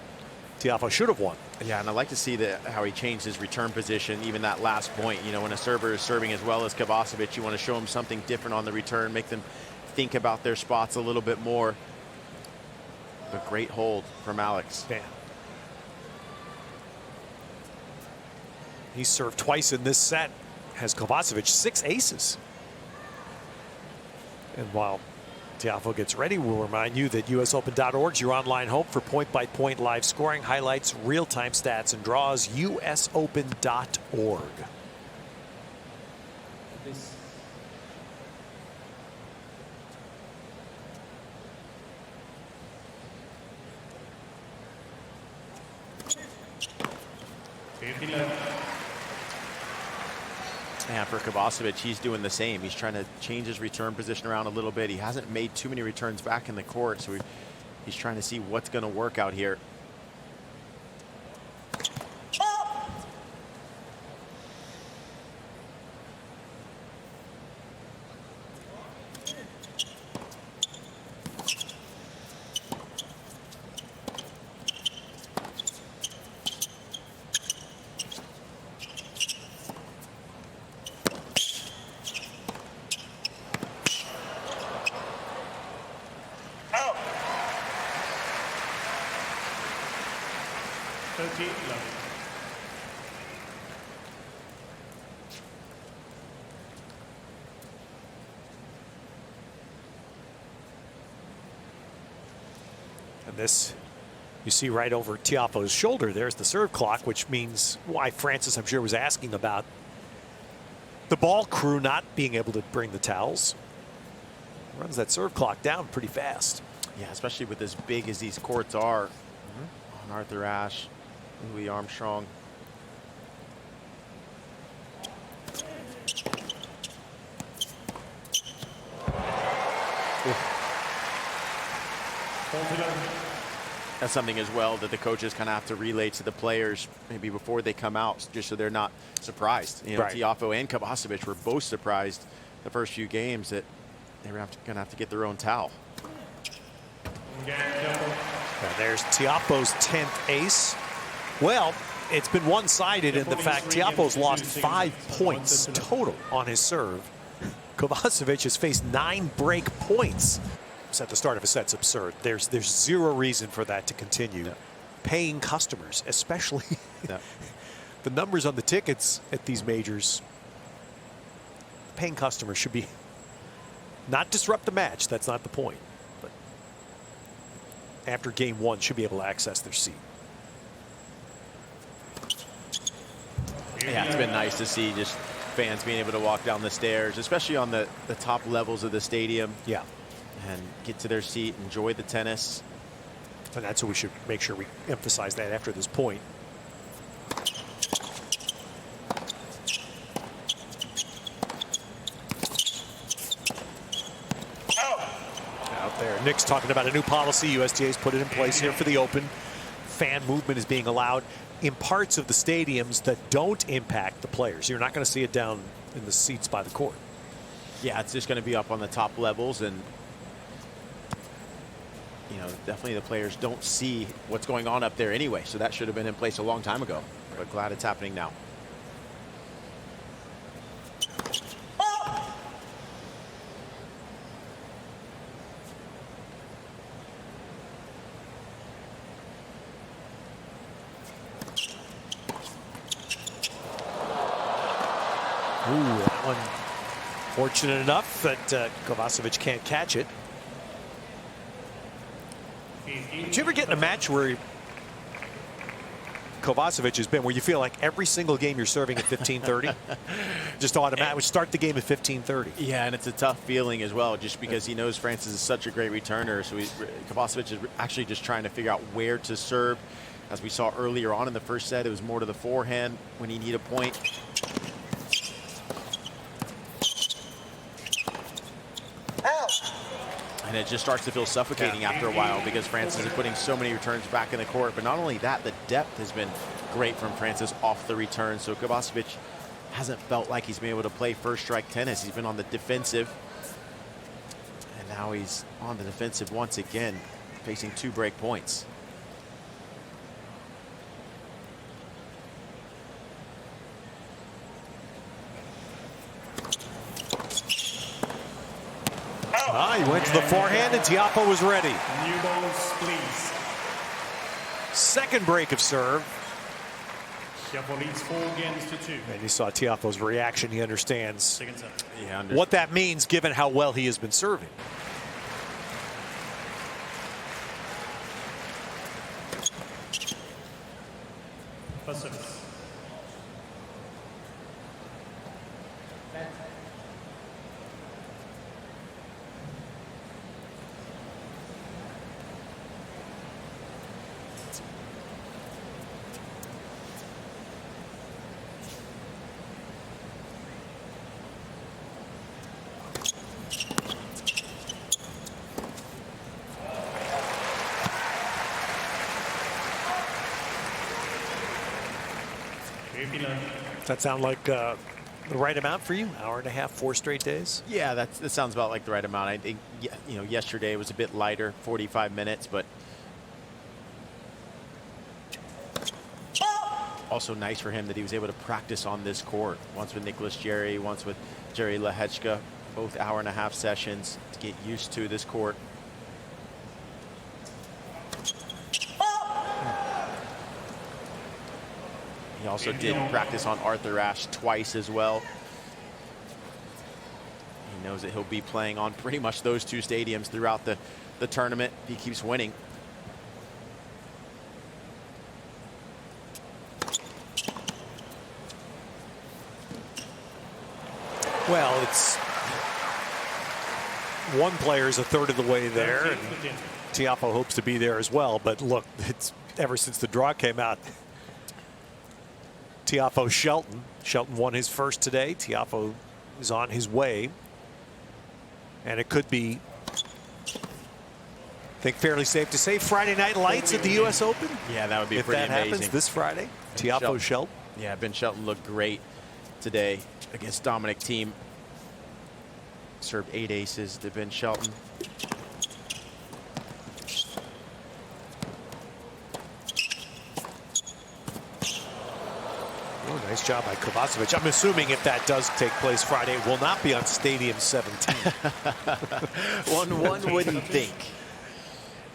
Tiafoe should have won. Yeah, and I like to see how he changed his return position, even that last point. You know, when a server is serving as well as Kovacevic, you want to show them something different on the return, make them think about their spots a little bit more. A great hold from Alex. Man. He served twice in this set. Has Kovacevic 6 aces. And while Tiafoe gets ready, we'll remind you that usopen.org is your online home for point-by-point live scoring, highlights, real-time stats, and draws. usopen.org. Yeah, for Kovacevic, he's doing the same. He's trying to change his return position around a little bit. He hasn't made too many returns back in the court, so he's trying to see what's going to work out here. And this, you see right over Tiafoe's shoulder, there's the serve clock, which means why Francis, I'm sure, was asking about the ball crew not being able to bring the towels. Runs that serve clock down pretty fast. Yeah, especially with as big as these courts are. On Arthur Ashe, Louis Armstrong. That's something as well that the coaches kind of have to relay to the players maybe before they come out, just so they're not surprised. You know, right. Tiafoe and Kovacevic were both surprised the first few games that they were going to have to get their own towel. Now there's Tiafoe's 10th ace. Well, it's been one-sided in the fact Tiafoe's lost 5 points total on his serve. Kovacevic has faced 9 break points. At the start of a set's absurd. There's zero reason for that to continue. Yeah. Paying customers, especially Yeah. the numbers on the tickets at these majors. Paying customers should be not disrupt the match. That's not the point. But after game one should be able to access their seat. Yeah, it's been nice to see just fans being able to walk down the stairs, especially on the top levels of the stadium. Yeah. And get to their seat, enjoy the tennis. And that's what we should make sure we emphasize that after this point. Out there. Nick's talking about a new policy. USTA's put it in place here for the Open. Fan movement is being allowed in parts of the stadiums that don't impact the players. You're not going to see it down in the seats by the court. Yeah, it's just going to be up on the top levels, and you know, definitely the players don't see what's going on up there anyway, so that should have been in place a long time ago, but glad it's happening now. Ooh, that one fortunate enough that Kovacevic can't catch it. Did you ever get in a match where Kovacevic has been, where you feel like every single game you're serving at 15:30? Just automatic, would start the game at 15:30. Yeah, and it's a tough feeling as well, just because he knows Francis is such a great returner. So Kovacevic is actually just trying to figure out where to serve. As we saw earlier on in the first set, it was more to the forehand when he needed a point. And it just starts to feel suffocating after a while, because Francis is putting so many returns back in the court. But not only that, the depth has been great from Francis off the return. So Kovacevic hasn't felt like he's been able to play first strike tennis. He's been on the defensive. And now he's on the defensive once again, facing 2 break points. He went to the forehand, and Tiafoe was ready. New balls, please. Second break of serve. Tiafoe leads 4 games to 2. And you saw Tiafoe's reaction. He understands Second set. Yeah, what that means, given how well he has been serving. First service. Does that sound like the right amount for you? Hour and a half, 4 straight days? Yeah, that sounds about like the right amount. I think, you know, yesterday was a bit lighter, 45 minutes, but also nice for him that he was able to practice on this court. Once with Nicholas Jarry, once with Jerry Lehechka, both hour-and-a-half sessions to get used to this court. He also did practice on Arthur Ashe twice as well. He knows that he'll be playing on pretty much those 2 stadiums throughout the tournament if he keeps winning. Well, it's one player is a third of the way there, and Tiafoe hopes to be there as well. But look, it's ever since the draw came out, Tiafoe Shelton. Shelton won his first today. Tiafoe is on his way. And it could be, I think, fairly safe to say, Friday Night Lights at the U.S. Open. Yeah, that would be if pretty that amazing. happens this Friday. Tiafoe Shelton. Yeah, Ben Shelton looked great today against Dominic Thiem. Served 8 aces to Ben Shelton. Oh, nice job by Kovacevic. I'm assuming if that does take place Friday, it will not be on Stadium 17. One wouldn't think.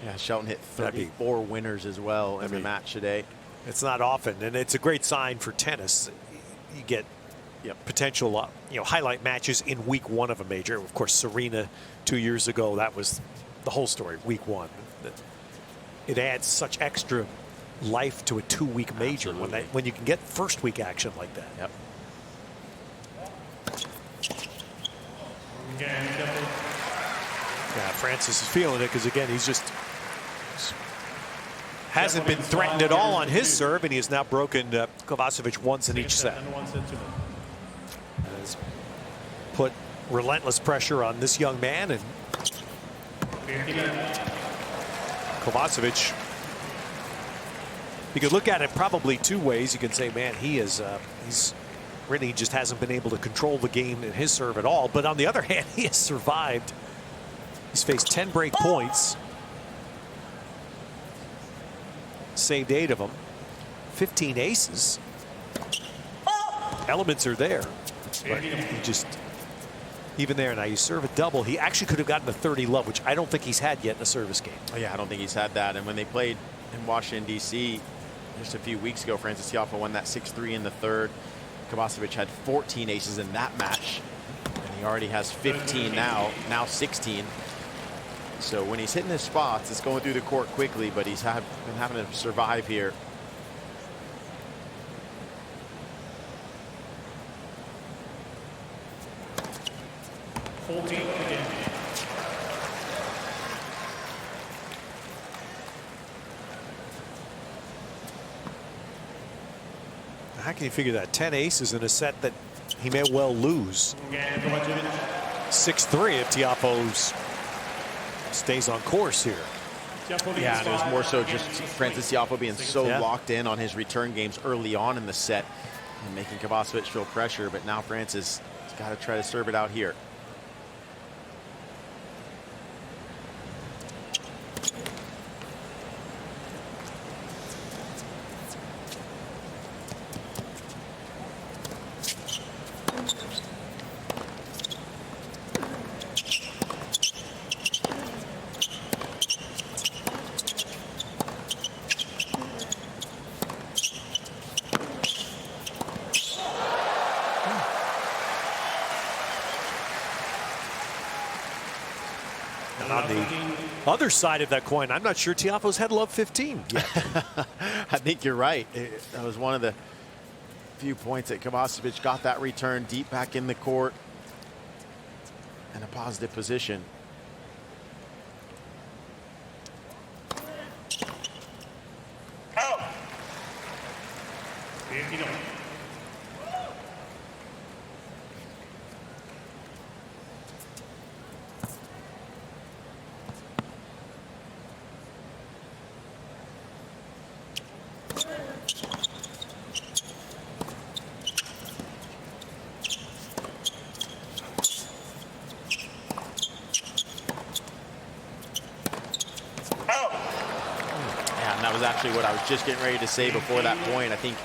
Yeah, Shelton hit 34 winners as well in the match today. It's not often, and it's a great sign for tennis. You get potential highlight matches in week 1 of a major. Of course, Serena 2 years ago, that was the whole story, week 1. it adds such extra life to a 2-week major when you can get first week action like that. Yep. Yeah, Francis is feeling it because, again, he's just hasn't been threatened at all on his serve, and he has now broken Kovacevic once in each set. Has put relentless pressure on this young man, and Kovacevic, you could look at it probably 2 ways. You can say, man, he's really just hasn't been able to control the game in his serve at all. But on the other hand, he has survived. He's faced 10 break points, saved 8 of them, 15 aces. Elements are there, but he just, even there, now you serve a double. He actually could have gotten a 30 love, which I don't think he's had yet in a service game. Oh, yeah, I don't think he's had that. And when they played in Washington, D.C. just a few weeks ago, Francis Tiafoe won that 6-3 in the third. Kovacevic had 14 aces in that match, and he already has 15 now 16. So when he's hitting his spots, it's going through the court quickly, but he's been having to survive here. How can you figure that? 10 aces in a set that he may well lose. 6-3 if Tiafoe stays on course here. Yeah, and it was more so just Francis Tiafoe being so locked in on his return games early on in the set and making Kovacevic feel pressure. But now Francis has got to try to serve it out here. And on the other side of that coin, I'm not sure Tiafoe's had love 15 yet. I think you're right. That was one of the few points that Kovacevic got that return deep back in the court in a positive position. That was actually what I was just getting ready to say before that point. I think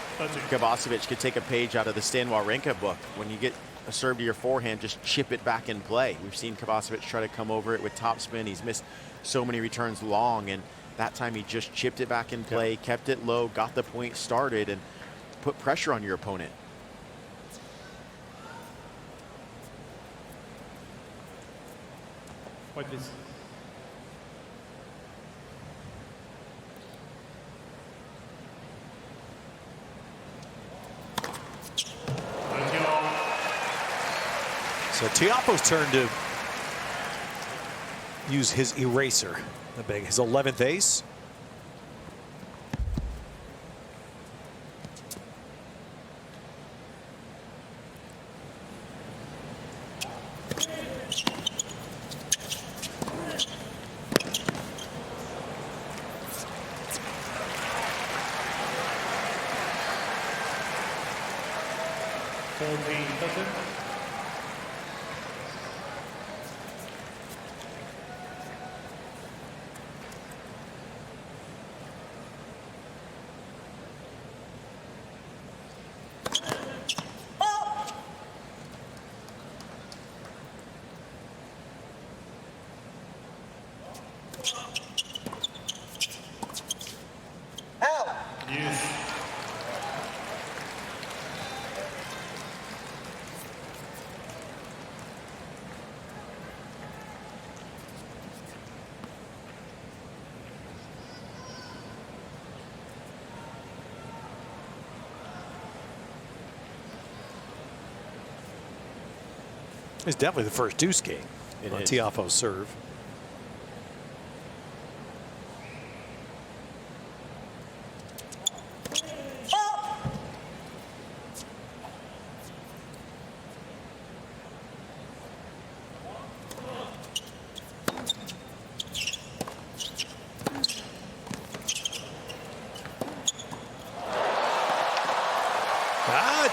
Kovacevic could take a page out of the Stan Wawrinka book. When you get a serve to your forehand, just chip it back in play. We've seen Kovacevic try to come over it with topspin. He's missed so many returns long, and that time he just chipped it back in play, kept it low, got the point started, and put pressure on your opponent. Like this. So Tiafoe's turn to use his eraser, his 11th ace. It's definitely the first deuce game on Tiafoe's serve.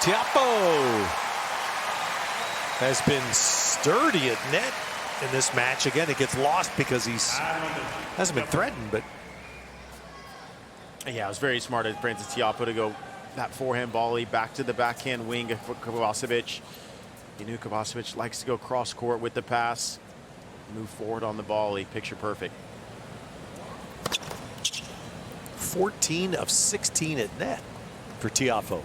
Tiafoe has been sturdy at net in this match. Again, it gets lost because he's hasn't been threatened, but yeah, it was very smart of Frances Tiafoe to go that forehand volley back to the backhand wing of Kovacevic. You knew Kovacevic likes to go cross court with the pass, move forward on the volley, picture perfect. 14 of 16 at net for Tiafoe.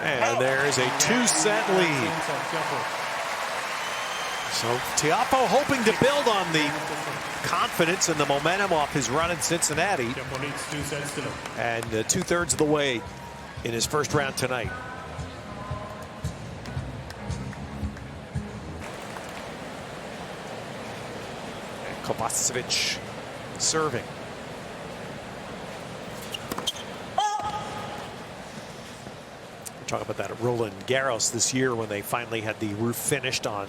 And there's a 2-set lead. So Tiafoe hoping to build on the confidence and the momentum off his run in Cincinnati. And 2/3 of the way in his first round tonight. And Kovacevic serving. Talk about that at Roland Garros this year when they finally had the roof finished on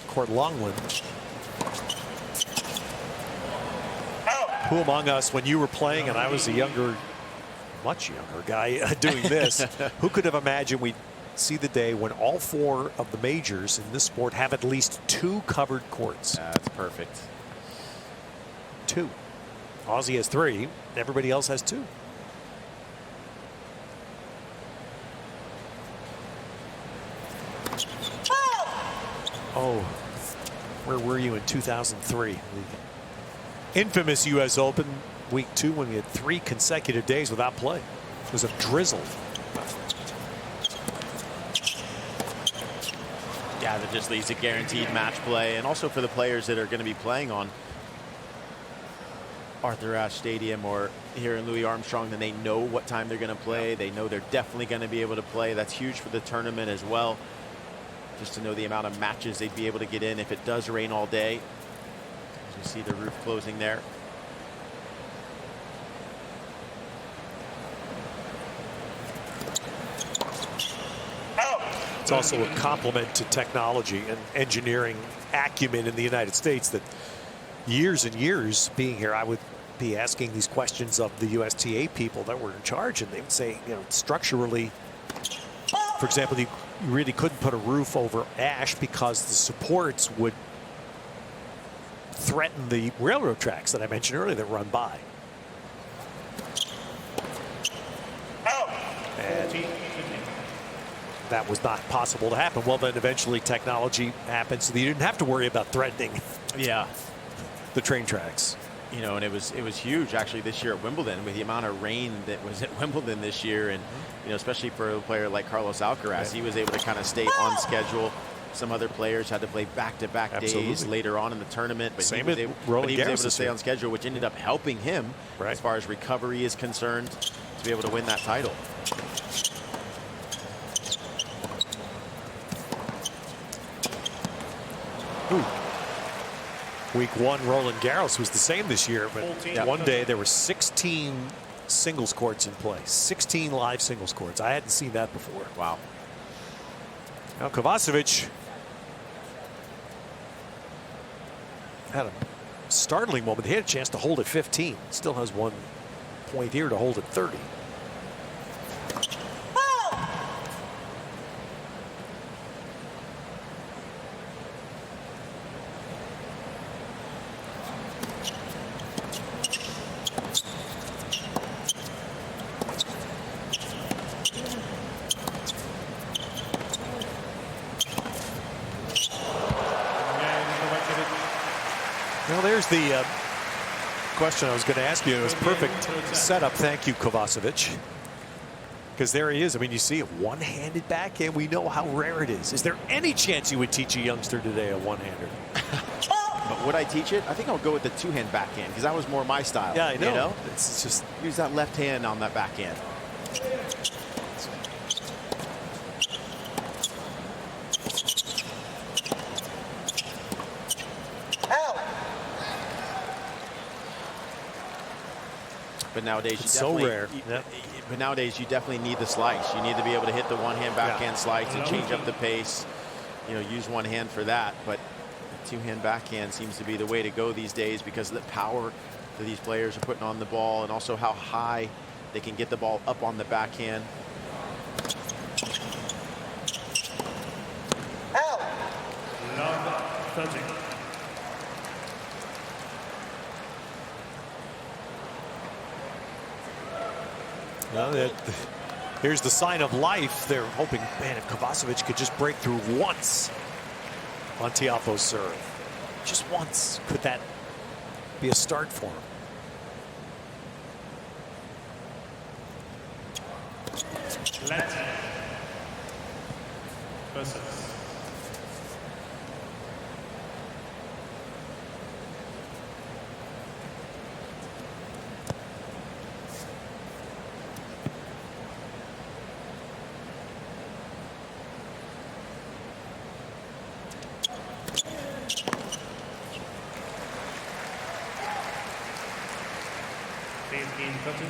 Court Longland. Who among us, when you were playing and I was a younger, much younger guy doing this, who could have imagined we'd see the day when all 4 of the majors in this sport have at least 2 covered courts? That's perfect. 2. Aussie has 3. Everybody else has 2. Oh, where were you in 2003? The infamous U.S. Open week 2 when we had 3 consecutive days without play. It was a drizzle. Yeah, that just leaves a guaranteed match play. And also for the players that are going to be playing on Arthur Ashe Stadium or here in Louis Armstrong, then they know what time they're going to play. They know they're definitely going to be able to play. That's huge for the tournament as well. Just to know the amount of matches they'd be able to get in if it does rain all day. As you see the roof closing there. It's also a compliment to technology and engineering acumen in the United States that years and years being here, I would be asking these questions of the USTA people that were in charge, and they would say, you know, structurally, for example, you really couldn't put a roof over Ashe because the supports would threaten the railroad tracks that I mentioned earlier that run by. And that was not possible to happen. Well, then eventually technology happened so that you didn't have to worry about threatening the train tracks. You know, and it was huge actually this year at Wimbledon with the amount of rain that was at Wimbledon this year, and you know, especially for a player like Carlos Alcaraz, he was able to kind of stay on schedule. Some other players had to play back-to-back days later on in the tournament, but he was able to stay on schedule, which ended up helping him as far as recovery is concerned to be able to win that title. Week 1 Roland Garros was the same this year, but one day there were 16 singles courts in play. 16 live singles courts. I hadn't seen that before. Wow. Now Kovacevic had a startling moment. He had a chance to hold at 15. Still has 1 point here to hold at 30. Well, there's the question I was going to ask you. It was perfect setup. Thank you, Kovacevic. Because there he is. I mean, you see a one-handed backhand. We know how rare it is. Is there any chance you would teach a youngster today a one-hander? But would I teach it? I think I'll go with the two-hand backhand because that was more my style. Yeah, I know. You know? It's just Use that left hand on that backhand. But nowadays, it's so rare. But nowadays, you definitely need the slice. You need to be able to hit the one-hand backhand slice and change up the pace. You know, use one hand for that. But the two-hand backhand seems to be the way to go these days because of the power that these players are putting on the ball and also how high they can get the ball up on the backhand. Well, here's the sign of life. They're hoping, man, if Kovacevic could just break through once on Tiafoe's serve. Just once. Could that be a start for him? Left versus button.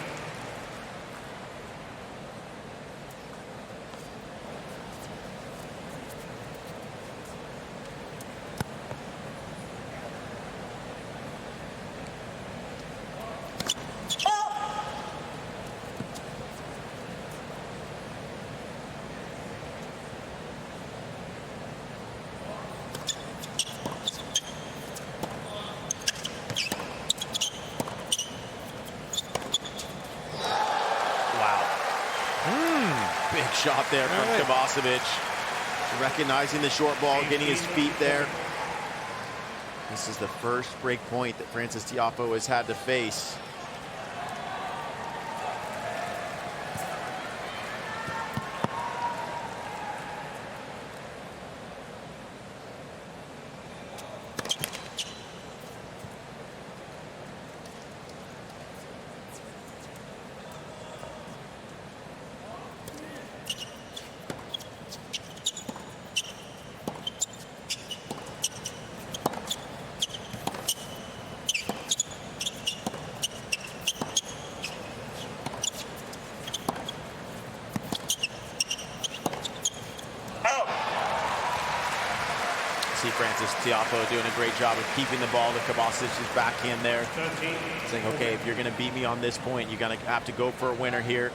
Big shot there from Kovacevic. Recognizing the short ball, getting his feet there. This is the first break point that Frances Tiafoe has had to face. See Frances Tiafoe doing a great job of keeping the ball to Kovacevic's backhand there. Saying, okay, if you're going to beat me on this point, you're going to have to go for a winner here.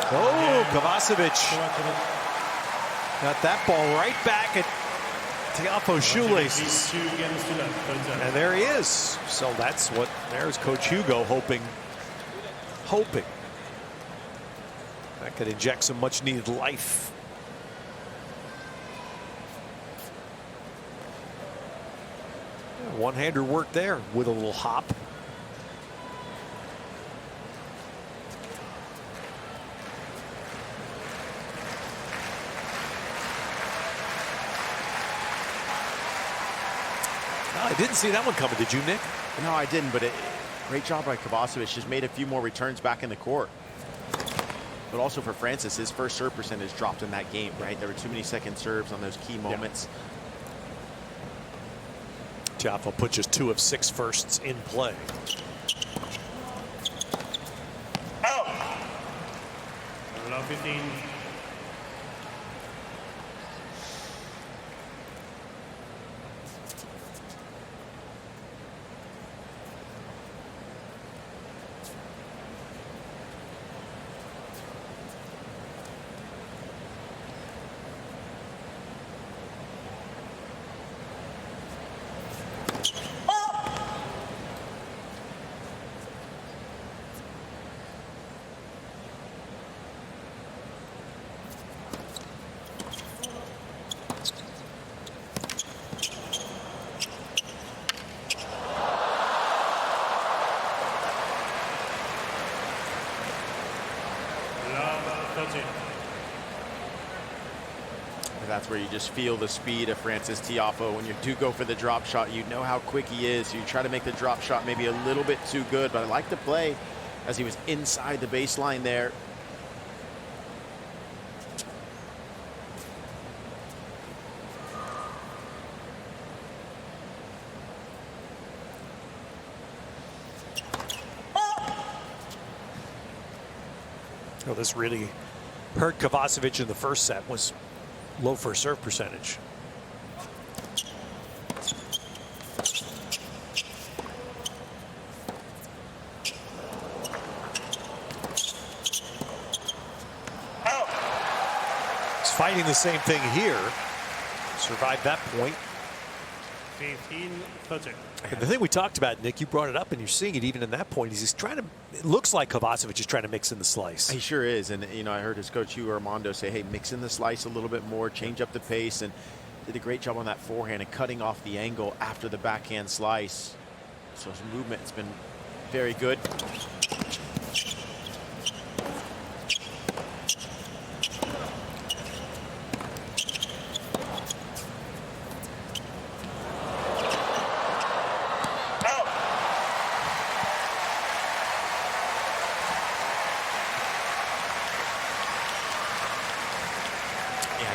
Oh, Kovacevic got that ball right back at Tiafoe's shoelaces. And there he is. So that's what, there's Coach Hugo hoping. That could inject some much needed life. One-hander work there with a little hop. I didn't see that one coming. Did you, Nick? No, I didn't, but great job by Kovacevic. Just made a few more returns back in the court. But also for Frances, his first serve percentage dropped in that game, right? There were too many second serves on those key moments. Tiafoe put just 2 of 6 firsts in play. Love 15. 13. And that's where you just feel the speed of Frances Tiafoe. When you do go for the drop shot, you know how quick he is. You try to make the drop shot maybe a little bit too good, but I like the play as he was inside the baseline there. Oh, this really hurt Kovacevic in the first set. Was low first serve percentage. He's fighting the same thing here. Survived that point. 15-13. And the thing we talked about, Nick, you brought it up, and you're seeing it even in that point. Is he's trying to. It looks like Kovacevic is trying to mix in the slice. He sure is, and you know, I heard his coach Hugh Armando say, "Hey, mix in the slice a little bit more, change up the pace," and did a great job on that forehand and cutting off the angle after the backhand slice. So his movement has been very good.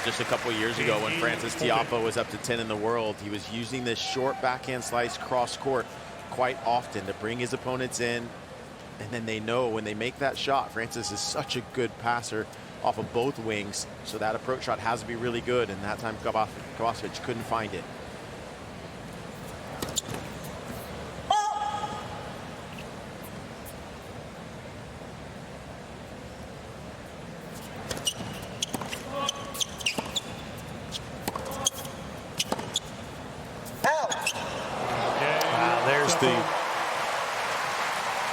Just a couple years ago when Frances Tiafoe was up to 10 in the world, he was using this short backhand slice cross court quite often to bring his opponents in. And then they know when they make that shot, Frances is such a good passer off of both wings. So that approach shot has to be really good. And that time Kovacevic couldn't find it.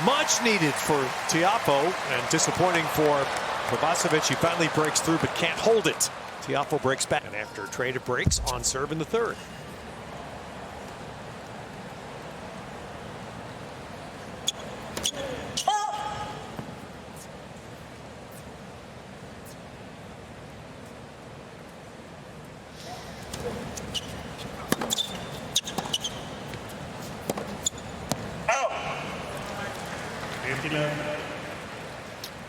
Much needed for Tiafoe and disappointing for Kovacevic. He finally breaks through but can't hold it. Tiafoe breaks back, and after a trade of breaks, on serve in the third.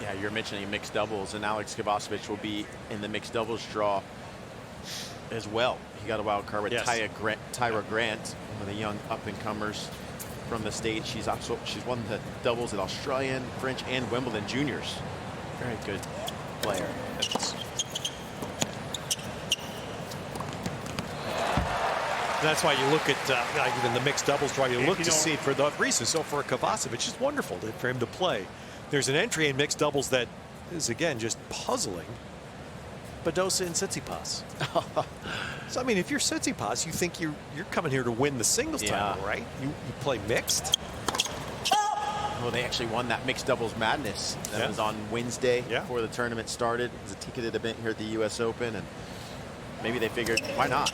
Yeah, you're mentioning mixed doubles, and Alex Kovacevic will be in the mixed doubles draw as well. He got a wild card with Tyra Grant, one of the young up-and-comers from the States. She's won the doubles at Australian, French, and Wimbledon juniors. Very good player. That's why you look at even the mixed doubles draw. You look to see for the reason. So for Kovacevic, it's wonderful for him to play. There's an entry in mixed doubles that is again just puzzling. Badosa and Tsitsipas. So I mean, if you're Tsitsipas, you think you're coming here to win the singles title, right? You play mixed. Well, they actually won that mixed doubles madness. That was on Wednesday before the tournament started. It was a ticketed event here at the U.S. Open, and maybe they figured, why not?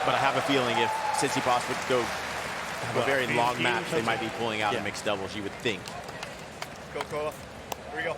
But I have a feeling if Tsitsipas would go have a very long match, they might be pulling out a mixed doubles, you would think. Coco, here we go.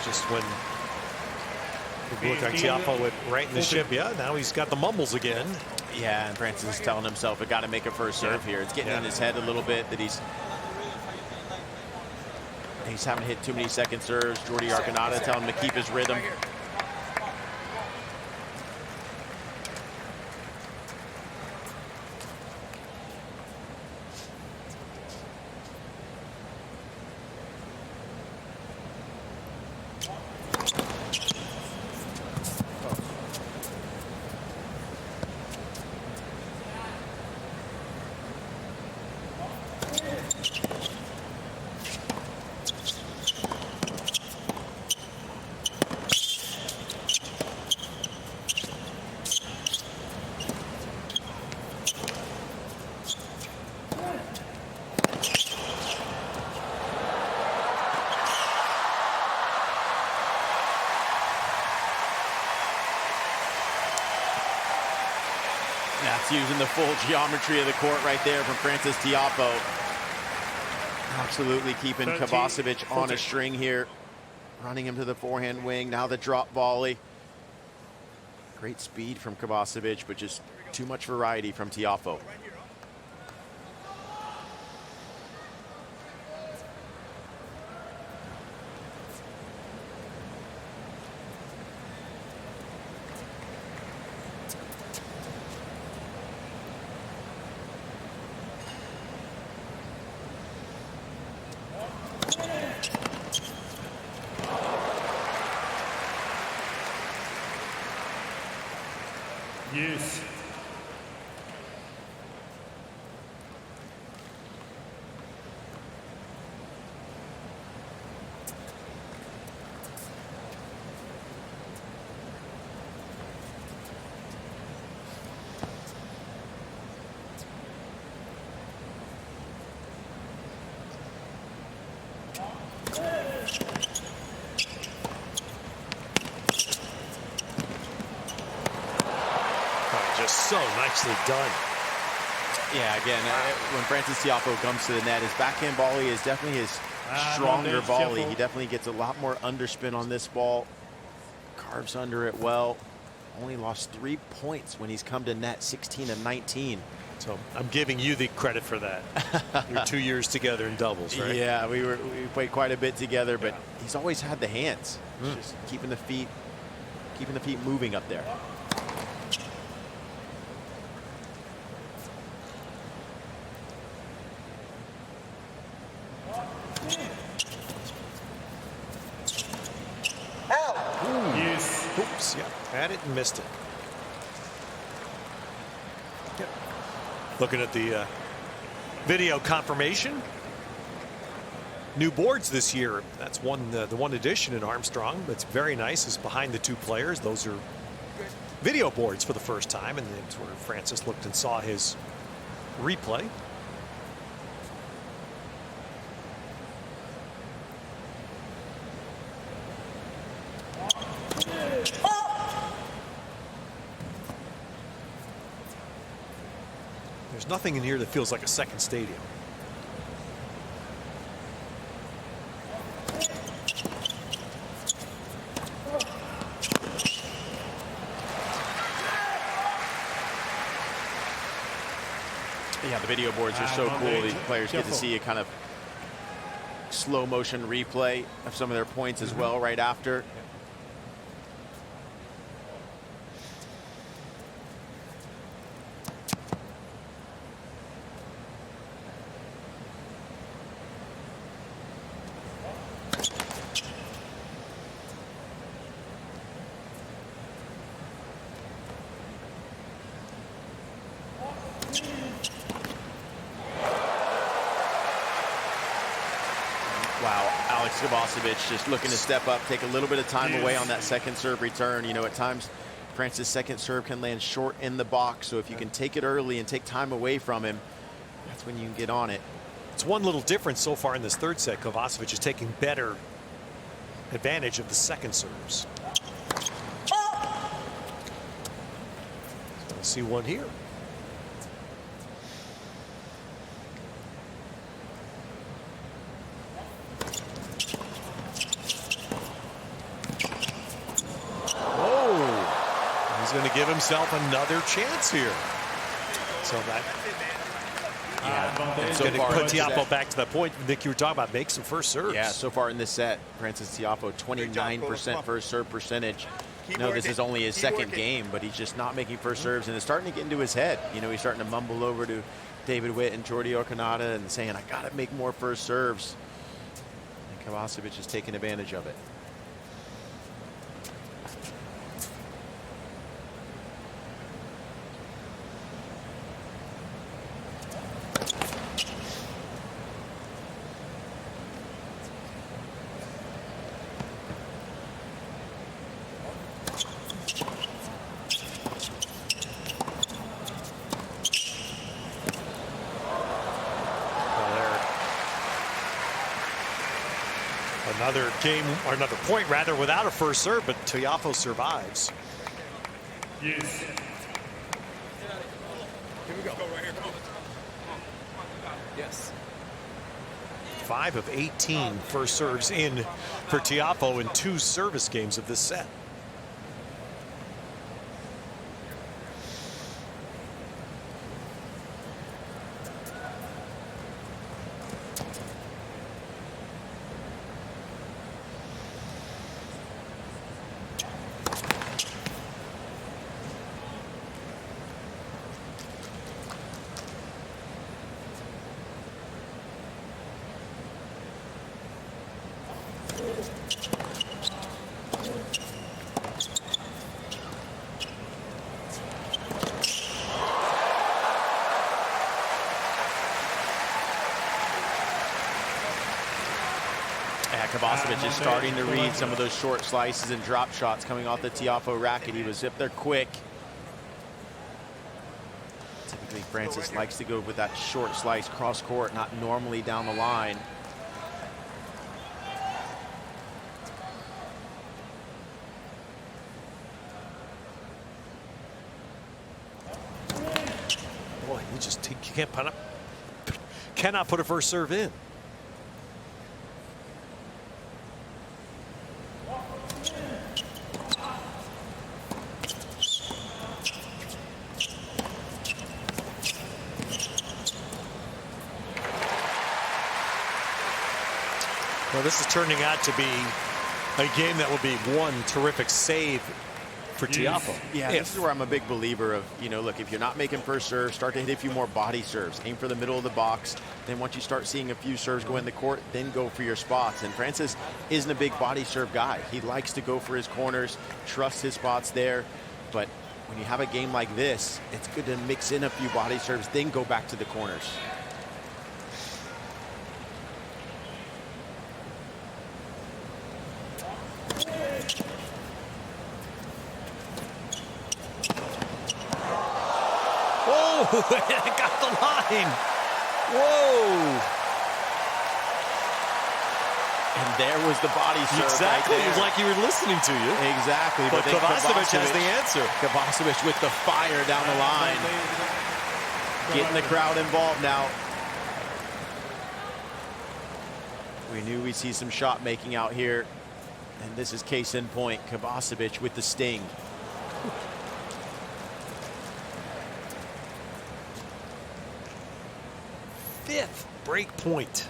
Just when it looked like Tiafoe went right in the ship. Yeah, now he's got the mumbles again. Yeah, and Francis is telling himself, I got to make a first serve here. It's getting in his head a little bit that he's having hit too many second serves. Jordi Arconada telling him to keep his rhythm. That's using the full geometry of the court right there from Frances Tiafoe. Absolutely keeping Kovacevic on a string here. Running him to the forehand wing. Now the drop volley. Great speed from Kovacevic, but just too much variety from Tiafoe. Use. Just so nicely done. Yeah, again, when Frances Tiafoe comes to the net, his backhand volley is definitely his stronger volley. He definitely gets a lot more underspin on this ball. Carves under it well. Only lost 3 points when he's come to net, 16 and 19. So I'm giving you the credit for that. You're 2 years together in doubles, right? Yeah, we played quite a bit together, but he's always had the hands. Just keeping the feet moving up there. Oops, yeah, had it and missed it. Yep. Looking at the video confirmation. New boards this year. That's the one addition in Armstrong. That's very nice. Is behind the two players. Those are video boards for the first time, and then sort of Francis looked and saw his replay. There's nothing in here that feels like a second stadium. Yeah, the video boards are so cool. These players get to see a kind of slow motion replay of some of their points as well right after. Wow, Alex Kovacevic just looking to step up, take a little bit of time away on that second serve return. You know, at times, Francis' second serve can land short in the box. So if you can take it early and take time away from him, that's when you can get on it. It's one little difference so far in this third set. Kovacevic is taking better advantage of the second serves. So let's see one here. He's going to give himself another chance here. So that, it's going to put Tiafoe back to that point, Nick, you were talking about, make some first serves. Yeah, so far in this set, Frances Tiafoe, 29% first serve percentage. You know, this is only his second game, but he's just not making first serves, and it's starting to get into his head. You know, he's starting to mumble over to David Witt and Jordi Okanada and saying, I got to make more first serves. And Kovacevic is taking advantage of it. Another game, or another point rather, without a first serve, but Tiafoe survives. Use. Here we go. Go right here. Come on. Yes. 5 of 18 first serves in for Tiafoe in 2 service games of this set. Kovacevic is starting to read some of those short slices and drop shots coming off the Tiafoe racket. He was up there quick. Typically, Francis likes to go with that short slice cross court, not normally down the line. Boy, you cannot put a first serve in. Well, this is turning out to be a game that will be one terrific save for Tiafoe. Yeah, this is where I'm a big believer of, you know, look, if you're not making first serve, start to hit a few more body serves. Aim for the middle of the box. Then once you start seeing a few serves go in the court, then go for your spots. And Francis isn't a big body serve guy. He likes to go for his corners, trust his spots there. But when you have a game like this, it's good to mix in a few body serves, then go back to the corners. It got the line. Whoa. And there was the body serve. Exactly. Right, it was like you were listening to you. Exactly. But Kovacevic has the answer. Kovacevic with the fire down the line. Getting the crowd involved now. We knew we'd see some shot making out here. And this is case in point. Kovacevic with the sting. Fifth break point.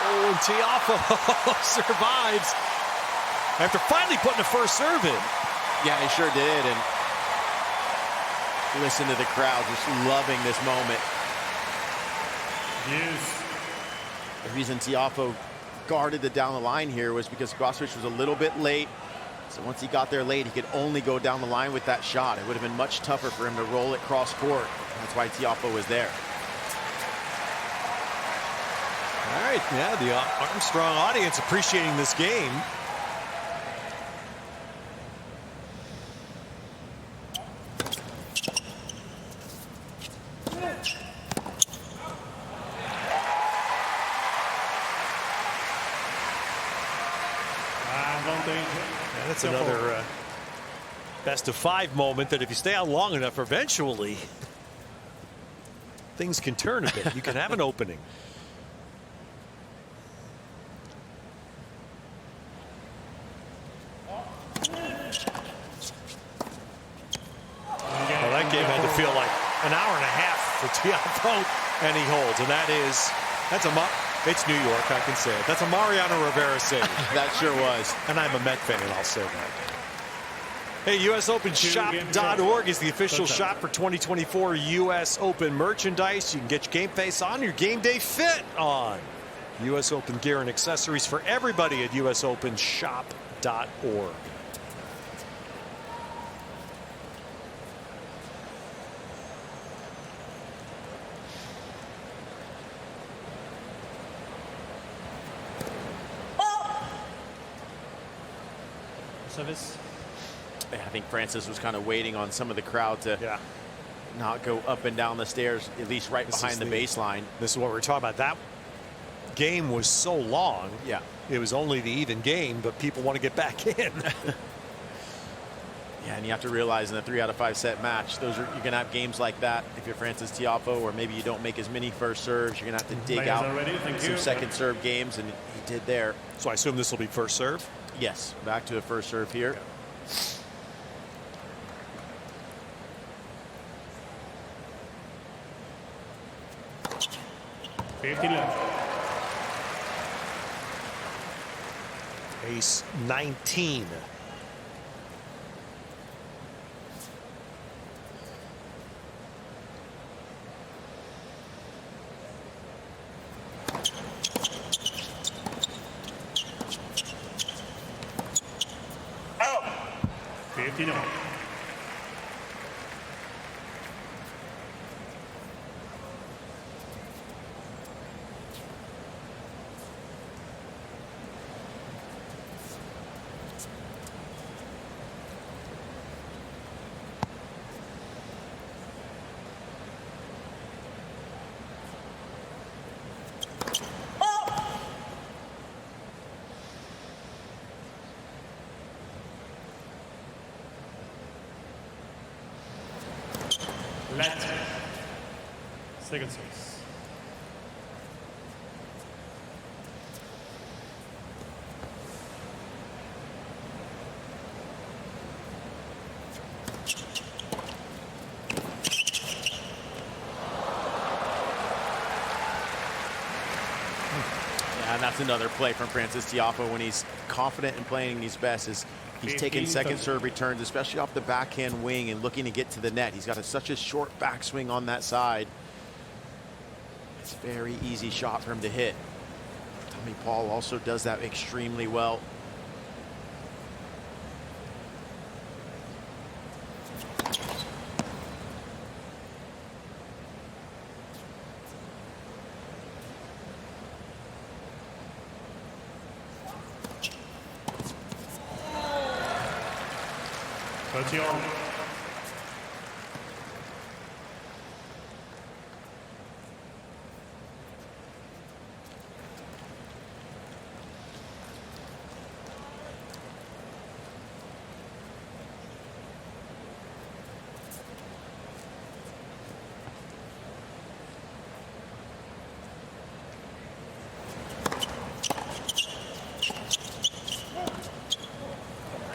Oh, and Tiafoe survives after finally putting a first serve in. Yeah, he sure did. And listen to the crowd just loving this moment. The reason Tiafoe guarded the down the line here was because Kovacevic was a little bit late. So once he got there late, he could only go down the line with that shot. It would have been much tougher for him to roll it cross court. That's why Tiafoe was there. All right, yeah, the Armstrong audience appreciating this game. That's another best of 5 moment that if you stay out long enough, eventually things can turn a bit. You can have an opening. Well, that game had to feel like an hour and a half for Tiafoe, and he holds. And it's New York, I can say it. That's a Mariano Rivera save. That sure was. And I'm a Met fan, and I'll say that. Hey, USOpenShop.org is the official shop for 2024 US Open merchandise. You can get your game face on, your game day fit on. US Open gear and accessories for everybody at USOpenShop.org. Service. I think Francis was kind of waiting on some of the crowd to not go up and down the stairs, at least right behind the baseline. This is what we're talking about. game was so long. Yeah. It was only the even game, but people want to get back in. Yeah, and you have to realize in a 3 out of 5 set match, you're gonna have games like that. If you're Frances Tiafoe, or maybe you don't make as many first serves, you're gonna have to dig Players out are ready. Thank some you. second serve games, and he did there. So I assume this will be first serve. Yes, back to a first serve here. 15 left. Ace 19. Out. 15 all. Let. Second service. And that's another play from Frances Tiafoe when he's confident in playing his best. He's taking second serve returns, especially off the backhand wing, and looking to get to the net. He's got such a short backswing on that side. It's a very easy shot for him to hit. Tommy Paul also does that extremely well. Attention.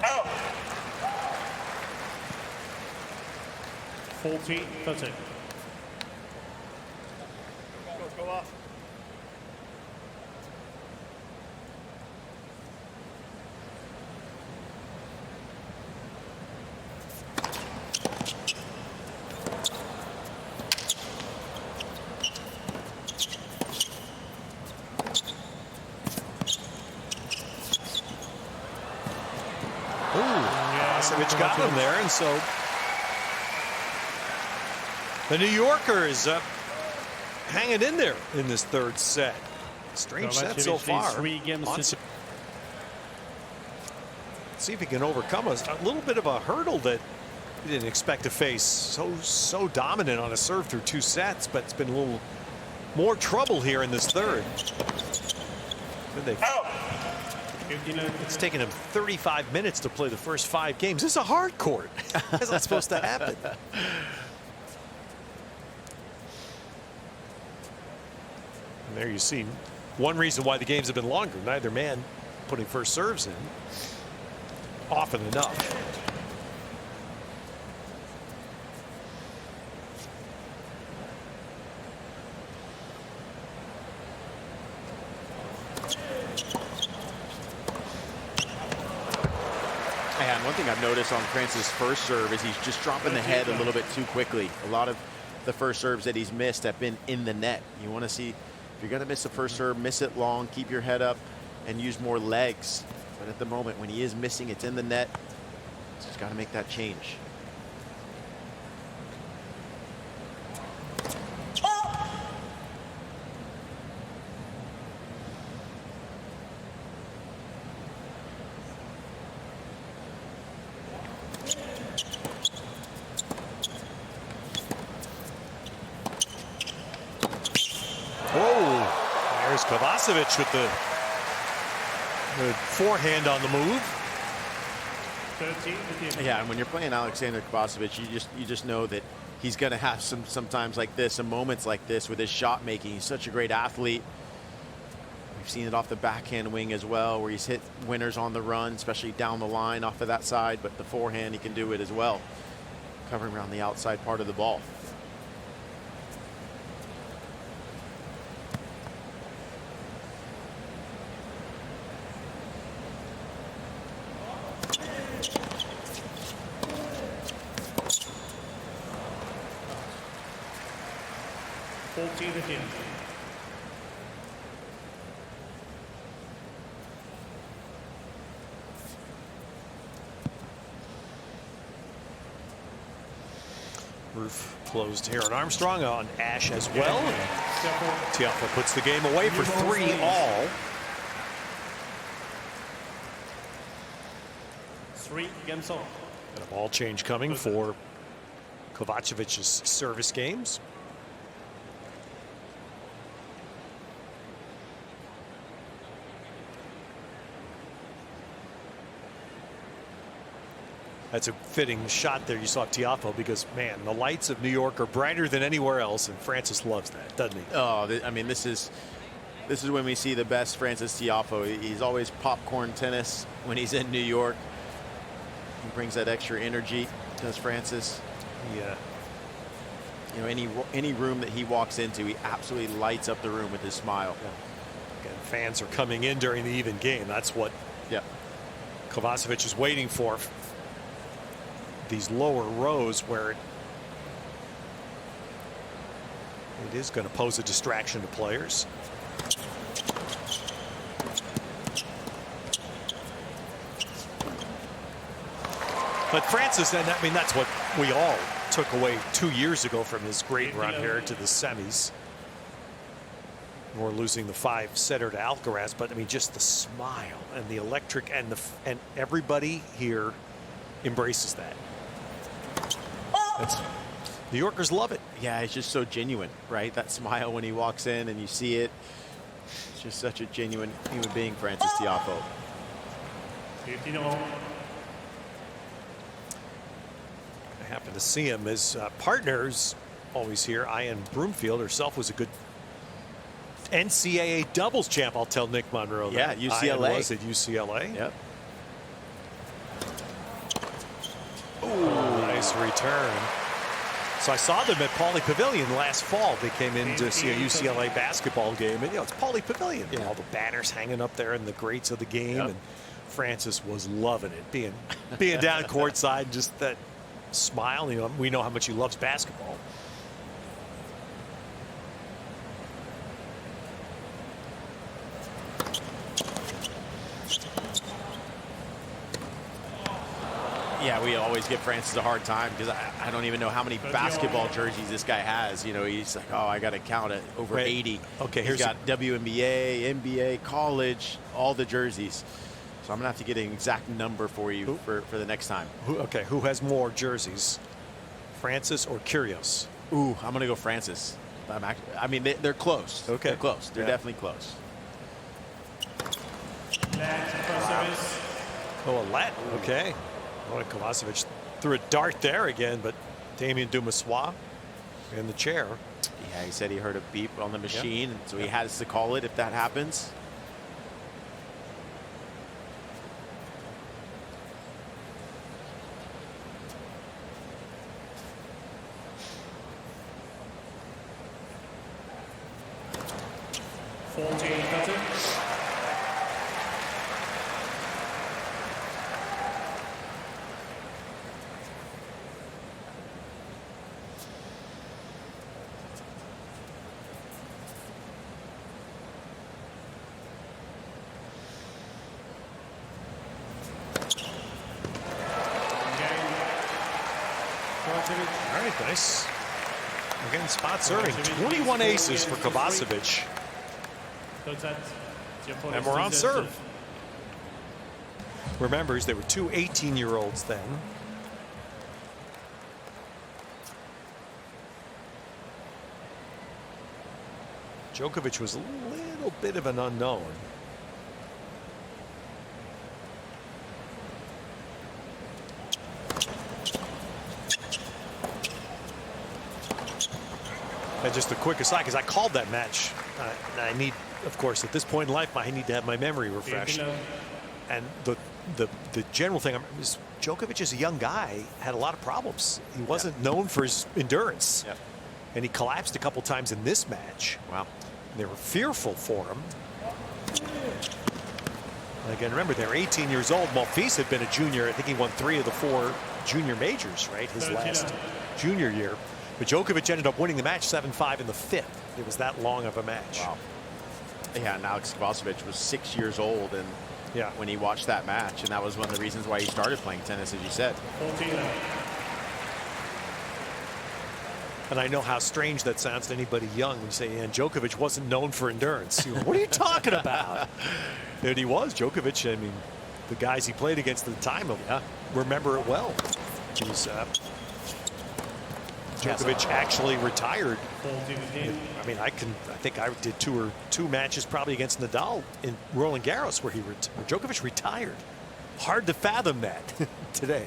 Out. 14, 13. Go off. Kovacevic got him there, and so the New Yorker is hanging in there in this third set. Strange set so far. 3 games since. See if he can overcome a little bit of a hurdle that he didn't expect to face. So dominant on a serve through 2 sets, but it's been a little more trouble here in this third. Out. It's taken him 35 minutes to play the first 5 games. This is a hard court. That's not supposed to happen. And there you see one reason why the games have been longer. Neither man putting first serves in often enough. And one thing I've noticed on France's first serve is he's just dropping the head a little bit too quickly. A lot of the first serves that he's missed have been in the net. You want to see, if you're going to miss the first serve, miss it long, keep your head up, and use more legs. But at the moment, when he is missing, it's in the net. He's got to make that change. Kovacevic with the forehand on the move. 13-15. Yeah, and when you're playing Aleksandar Kovacevic, you just know that he's going to have sometimes like this, some moments like this with his shot making. He's such a great athlete. We've seen it off the backhand wing as well, where he's hit winners on the run, especially down the line off of that side. But the forehand, he can do it as well, covering around the outside part of the ball. Roof closed here on Armstrong, on Ash as well. Tiafoe puts the game away for 3-all. 3 games on. And a ball change coming for Kovacevic's service games. That's a fitting shot there. You saw Tiafoe because, man, the lights of New York are brighter than anywhere else, and Francis loves that, doesn't he? Oh, I mean, this is when we see the best Francis Tiafoe. He's always popcorn tennis when he's in New York. He brings that extra energy, does Francis. Yeah. You know, any room that he walks into, he absolutely lights up the room with his smile. Again, fans are coming in during the even game. That's what Kovacevic is waiting for. These lower rows where it is going to pose a distraction to players. But Francis, and I mean, that's what we all took away 2 years ago from his great run here to the semis. We're losing the 5-setter to Alcaraz, but I mean, just the smile and the electric and everybody here embraces that. New Yorkers love it. Yeah, it's just so genuine, right? That smile when he walks in and you see it. It's just such a genuine human being, Francis Tiafoe. 15-all. I happen to see him. His partners always here. Ian Broomfield herself was a good NCAA doubles champ. I'll tell Nick Monroe. Yeah, that. UCLA. Ian was at UCLA. Yep. Oh, nice return. So I saw them at Pauley Pavilion last fall. They came in to see a UCLA basketball game, and you know it's Pauley Pavilion. Yeah. All the banners hanging up there and the greats of the game, Yep. and Francis was loving it, being down courtside, just that smile. You know, we know how much he loves basketball. Yeah, we always give Francis a hard time because I don't even know how many basketball jerseys this guy has. You know, he's like, oh, I got to count it, over 80. Okay, he's got WNBA, NBA, college, all the jerseys. So I'm going to have to get an exact number for you for the next time. Who has more jerseys, Francis or Kyrgios? Ooh, I'm going to go Francis. I mean, they're close. Okay. They're close. They're Yeah. definitely close. Oh, a Latin. Okay. Boy, Kovacevic threw a dart there again, but Damien Dumassois in the chair. Yeah, he said he heard a beep on the machine, so he has to call it if that happens. All right, nice. Again, spot serving. 21 aces for Kovacevic. And we're on serve. Remember, they were two 18-year-olds then. Djokovic was a little bit of an unknown. And just a quick aside, because I called that match. I need, of course, at this point in life, I need to have my memory refreshed. And the general thing is Djokovic is a young guy, had a lot of problems. He wasn't known for his endurance. Yep. And he collapsed a couple times in this match. Wow. They were fearful for him. And again, remember, they're 18 years old. Monfils had been a junior. I think he won 3 of the 4 junior majors, right? His last junior year. But Djokovic ended up winning the match 7-5 in the 5th. It was that long of a match. Wow. Yeah, and Aleksandar Kovacevic was 6 years old and when he watched that match, and that was one of the reasons why he started playing tennis, as you said. 14. And I know how strange that sounds to anybody young when you say, and Djokovic wasn't known for endurance. You go, what are you talking about? And he was. Djokovic, I mean, the guys he played against at the time remember it well. He's, Djokovic actually retired. 14. I mean, I think I did two matches probably against Nadal in Roland Garros where Djokovic retired. Hard to fathom that today.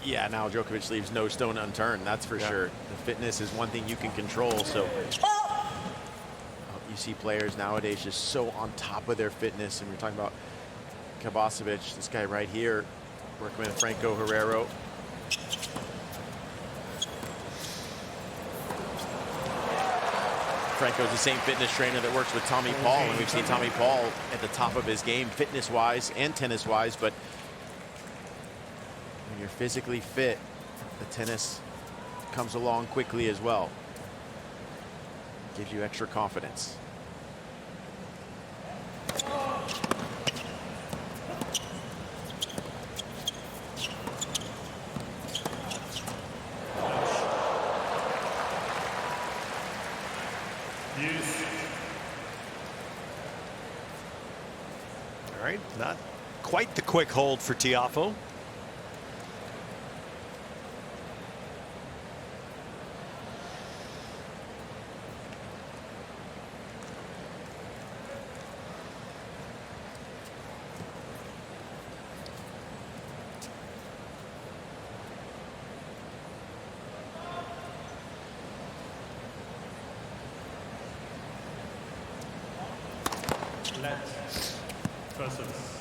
Yeah, now Djokovic leaves no stone unturned, that's for sure. The fitness is one thing you can control, so you see players nowadays just so on top of their fitness, and we're talking about Kovacevic, this guy right here, working with Franco Herrero. Franco's the same fitness trainer that works with Tommy Paul, and we've seen Tommy Paul at the top of his game, fitness-wise and tennis-wise, but when you're physically fit, the tennis comes along quickly as well. Gives you extra confidence. All right, not quite the quick hold for Tiafoe. First service.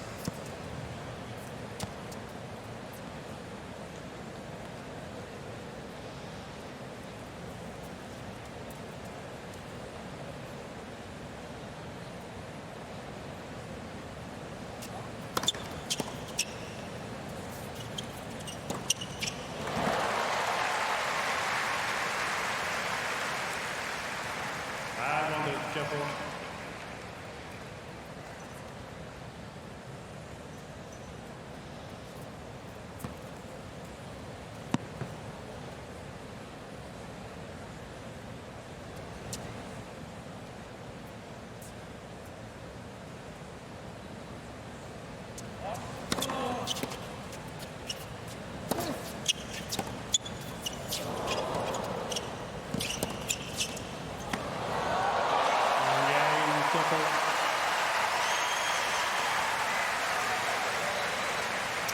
And on the Tiafoe.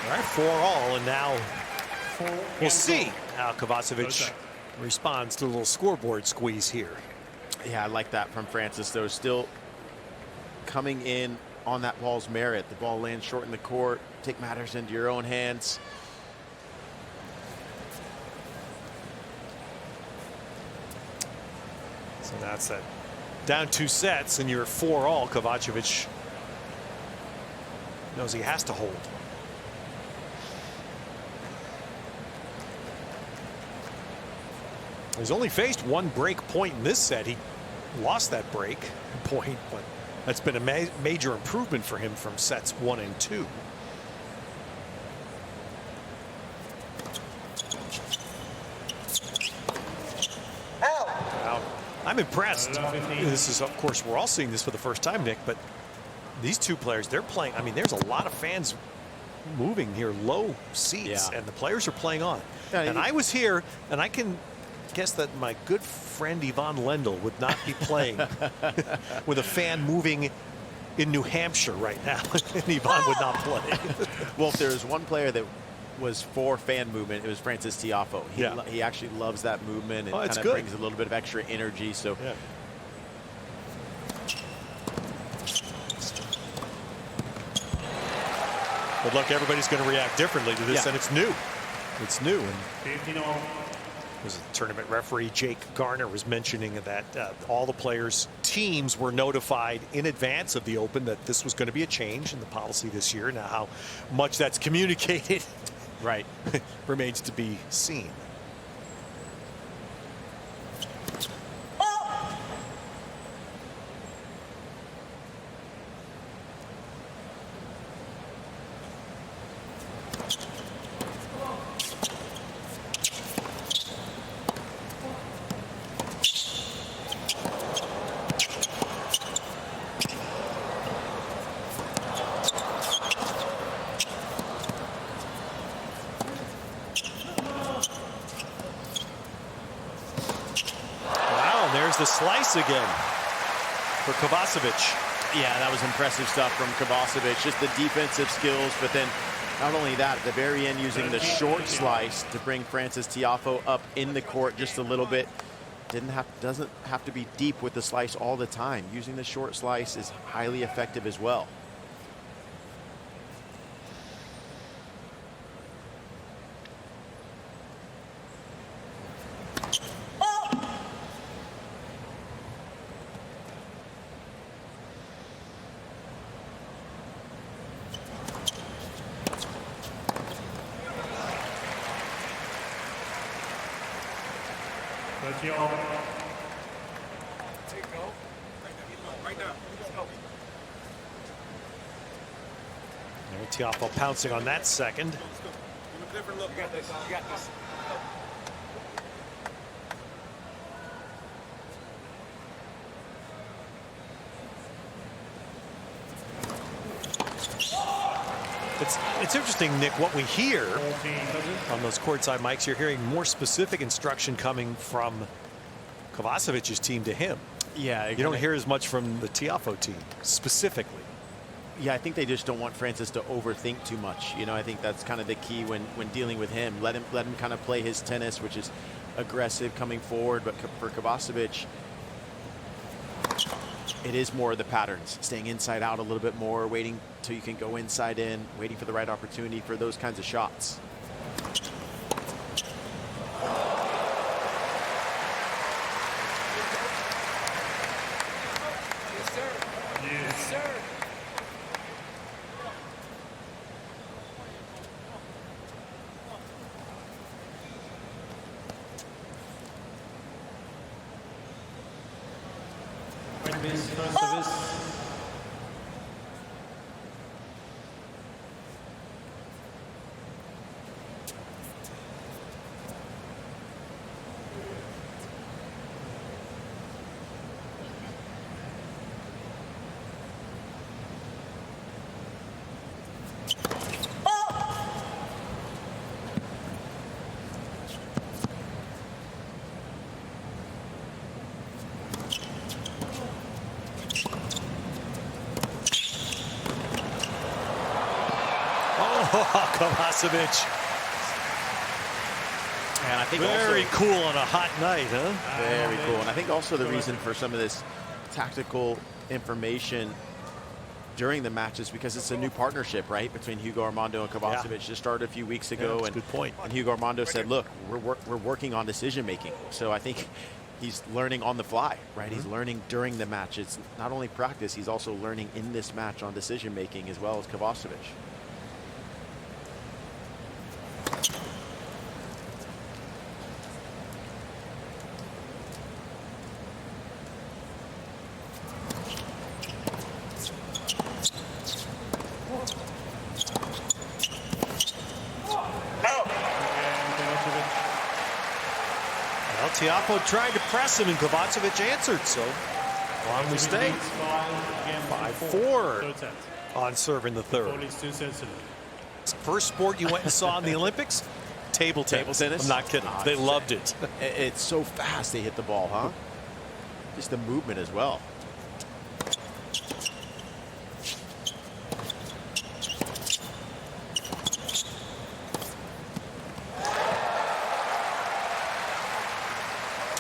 All right, 4-all, and now we'll see how Kovacevic responds to a little scoreboard squeeze here. Yeah, I like that from Francis, though. Still coming in on that ball's merit. The ball lands short in the court. Take matters into your own hands. So that's that. Down 2 sets, and you're 4-all. Kovacevic knows he has to hold. He's only faced 1 break point in this set. He lost that break point, but that's been a major improvement for him from sets 1 and 2. Wow. I'm impressed. This is, of course, we're all seeing this for the first time, Nick, but these two players, they're playing. I mean, there's a lot of fans moving here, low seats, and the players are playing on. And I was here, and I can guess that my good friend Yvonne Lendl would not be playing with a fan moving in New Hampshire right now. And Yvonne would not play. Well, if there was one player that was for fan movement, it was Frances Tiafoe. He actually loves that movement and kind of brings a little bit of extra energy. So. Yeah. But look, everybody's going to react differently to this, and it's new. It's new. And was the tournament referee Jake Garner was mentioning that all the players' teams were notified in advance of the Open that this was going to be a change in the policy this year. Now, how much that's communicated, right, remains to be seen. There's the slice again for Kovacevic. Yeah, that was impressive stuff from Kovacevic. Just the defensive skills, but then not only that, at the very end using the short slice to bring Frances Tiafoe up in the court just a little bit. Doesn't have to be deep with the slice all the time. Using the short slice is highly effective as well. Tiafoe pouncing on that second. It's interesting, Nick, what we hear on those courtside mics. You're hearing more specific instruction coming from Kovacevic's team to him. Yeah, you don't hear as much from the Tiafoe team specifically. Yeah, I think they just don't want Frances to overthink too much. You know, I think that's kind of the key when dealing with him. Let him kind of play his tennis, which is aggressive coming forward. But for Kovacevic, it is more of the patterns, staying inside out a little bit more, waiting till you can go inside in, waiting for the right opportunity for those kinds of shots. Yes, sir. First service. Kovacevic. And I think very cool on a hot night, huh? Very cool. And I think also the reason for some of this tactical information during the match is because it's a new partnership, right, between Hugo Armando and Kovacevic. Yeah. Just started a few weeks ago. That's a good point. And Hugo Armando said, look, we're working on decision making. So I think he's learning on the fly, right? He's learning during the match. It's not only practice, he's also learning in this match on decision making as well as Kovacevic. Tiafoe tried to press him, and Kovacevic answered, so long we stay. 5-4 on serve in the third. First sport you went and saw in the Olympics? table tennis. Table tennis? I'm not kidding. They loved it. It's so fast they hit the ball, huh? Just the movement as well.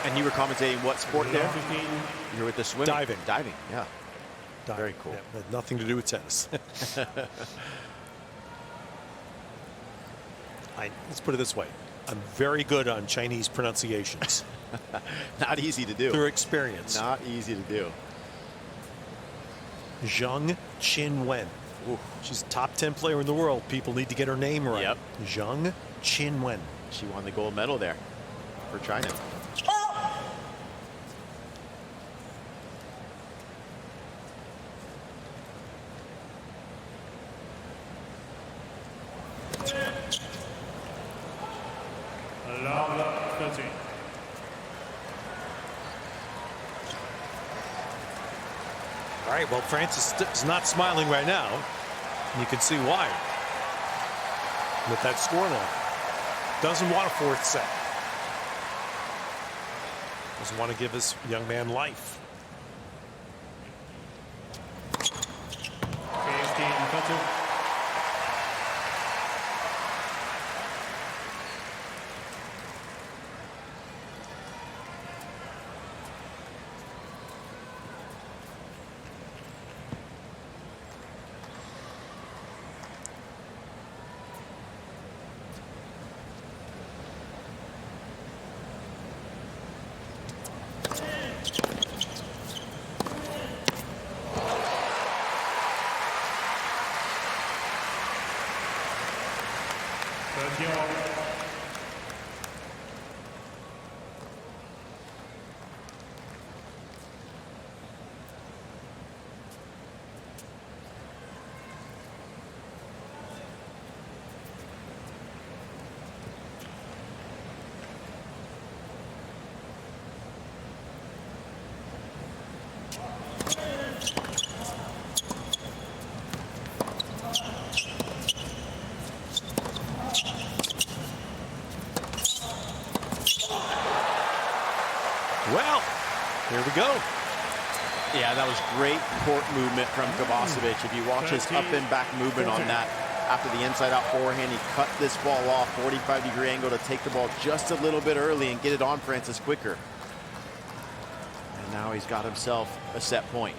And you were commentating what sport there? You were with the swimming. Diving. Diving, yeah. Very cool. Yeah, had nothing to do with tennis. Let's put it this way. I'm very good on Chinese pronunciations. Not easy to do. Through experience. Not easy to do. Zheng Qinwen. She's a top 10 player in the world. People need to get her name right. Yep. Zheng Qinwen. She won the gold medal there for China. Love 13. All right, well, Francis is not smiling right now. And you can see why. With that scoreline. Doesn't want a fourth set. Doesn't want to give this young man life. 15-13. Well, here we go. Yeah, that was great court movement from Kovacevic. If you watch his up and back movement on that, after the inside-out forehand, he cut this ball off, 45-degree angle to take the ball just a little bit early and get it on Francis quicker. And now he's got himself a set point.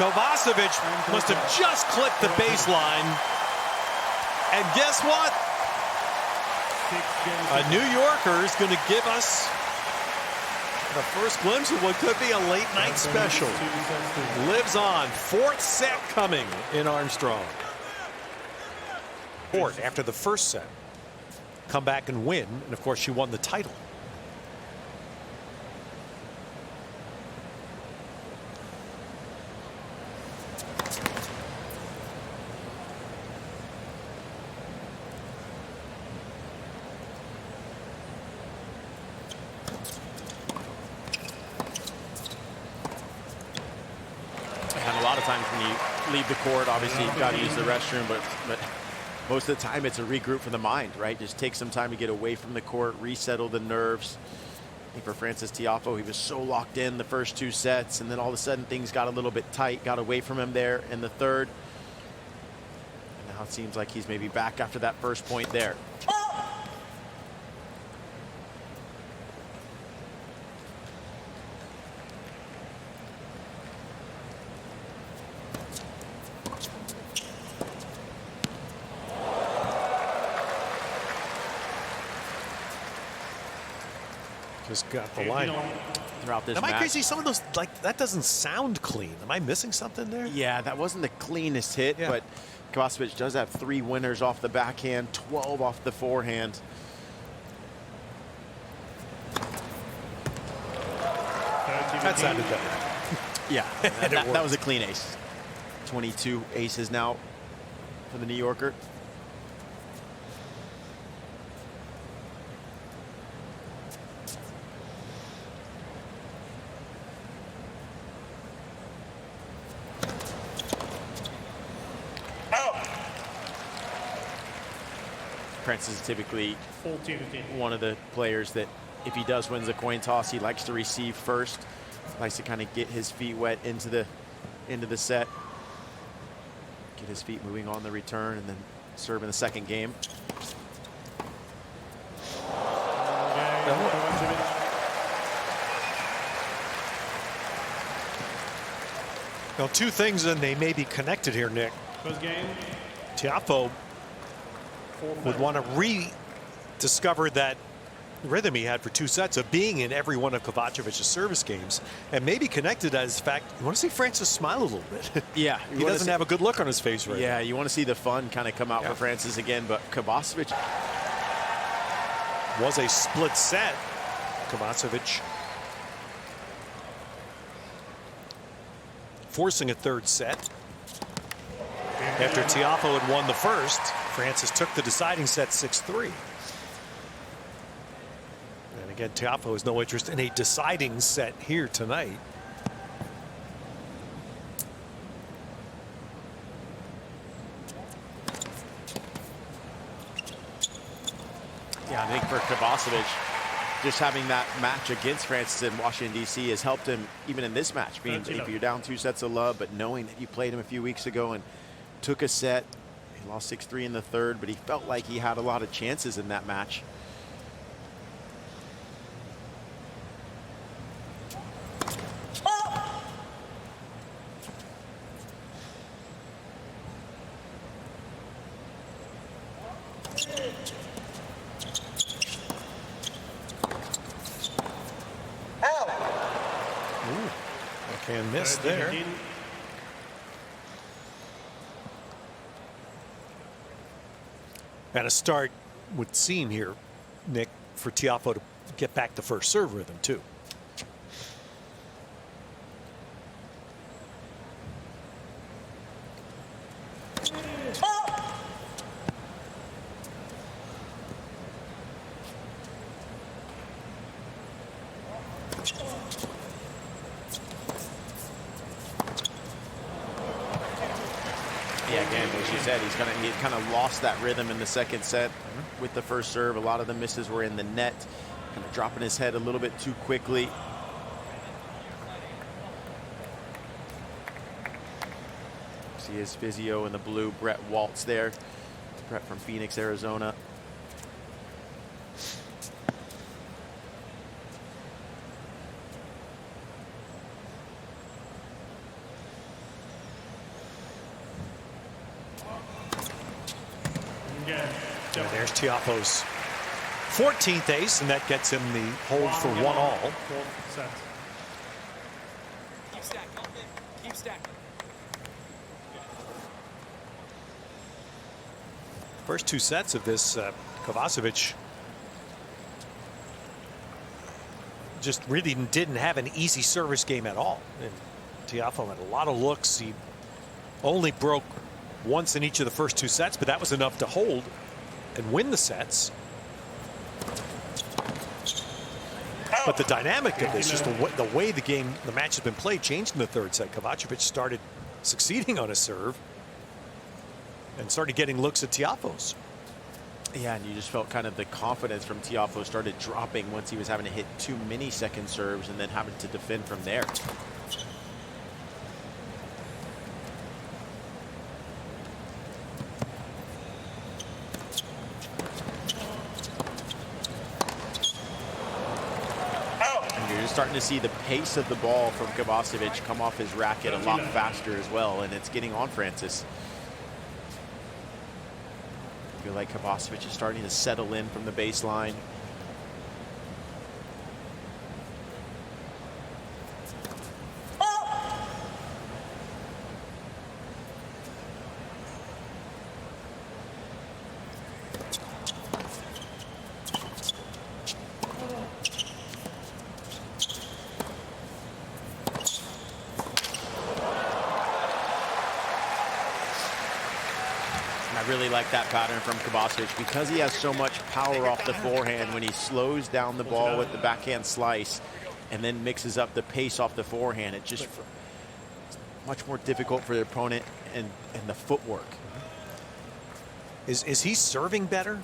Kovacevic must have just clipped the baseline. And guess what? A New Yorker is going to give us the first glimpse of what could be a late night special. Lives on. Fourth set coming in Armstrong. Court after the first set. Come back and win. And of course, she won the title. And a lot of times when you leave the court, obviously you've got to use the restroom, but most of the time it's a regroup for the mind, right? Just take some time to get away from the court, resettle the nerves. I think for Francis Tiafoe, he was so locked in the first two sets, and then all of a sudden things got a little bit tight, got away from him there in the third. And now it seems like he's maybe back after that first point there. Just got the line. Throughout this Am I match. crazy? Some of those, like, that doesn't sound clean. Am I missing something there? Yeah, that wasn't the cleanest hit, Yeah. but Kovacevic does have 3 winners off the backhand, 12 off the forehand. That sounded better. Yeah, that was a clean ace. 22 aces now for the New Yorker. Francis is typically 14-15. one of the players that if he does win the coin toss, he likes to receive first. Likes to kind of get his feet wet into the set. Get his feet moving on the return and then serve in the second game. Now, 2 things, and they may be connected here, Nick. First game. Tiafoe would want to rediscover that rhythm he had for 2 sets of being in every one of Kovacevic's service games, and maybe connected as fact, you want to see Francis smile a little bit. Yeah. He doesn't have a good look on his face right now. Yeah, you want to see the fun kind of come out for Francis again, but Kovacevic Was a split set. Kovacevic forcing a 3rd set. After Tiafoe had won the first, Francis took the deciding set 6-3. And again, Tiafoe has no interest in a deciding set here tonight. Yeah, I think for Kovacevic, just having that match against Francis in Washington, D.C. has helped him even in this match. Being if you're down 2 sets of love, but knowing that you played him a few weeks ago and took a set. He lost 6-3 in the 3rd, but he felt like he had a lot of chances in that match. Can miss there. And a start would seem here, Nick, for Tiafoe to get back the first serve rhythm too. Yeah, again, as you said, he kind of lost that rhythm in the second set with the first serve. A lot of the misses were in the net, kind of dropping his head a little bit too quickly. See his physio in the blue, Brett Waltz there. Brett from Phoenix, Arizona. And there's Tiafoe's 14th ace, and that gets him the hold for 1-all. Keep stacking. Keep stacking. First 2 sets of this, Kovacevic just really didn't have an easy service game at all. And Tiafoe had a lot of looks. He only broke once in each of the first 2 sets, but that was enough to hold and win the sets. But the dynamic of this, just the way the match has been played, changed in the 3rd set. Kovacevic started succeeding on a serve and started getting looks at Tiafoe's. Yeah, and you just felt kind of the confidence from Tiafoe started dropping once he was having to hit too many second serves and then having to defend from there. You're starting to see the pace of the ball from Kovacevic come off his racket a lot faster as well, and it's getting on Francis. I feel like Kovacevic is starting to settle in from the baseline. like that pattern from Kovacevic because he has so much power off the forehand when he slows down the ball with the backhand slice and then mixes up the pace off the forehand. It's just much more difficult for the opponent and the footwork. Is he serving better,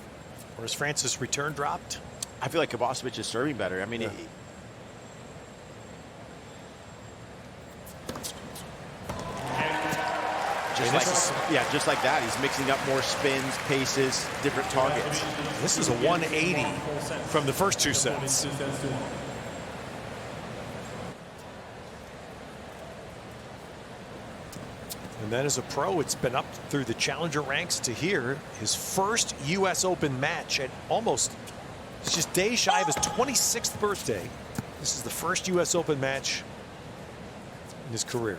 or is Francis' return dropped? I feel like Kovacevic is serving better. I mean, yeah. Just like that. He's mixing up more spins, paces, different targets. This is a 180 from the first 2 sets. And then as a pro, it's been up through the challenger ranks to here. His first U.S. Open match at almost, it's just days shy of his 26th birthday. This is the first U.S. Open match in his career.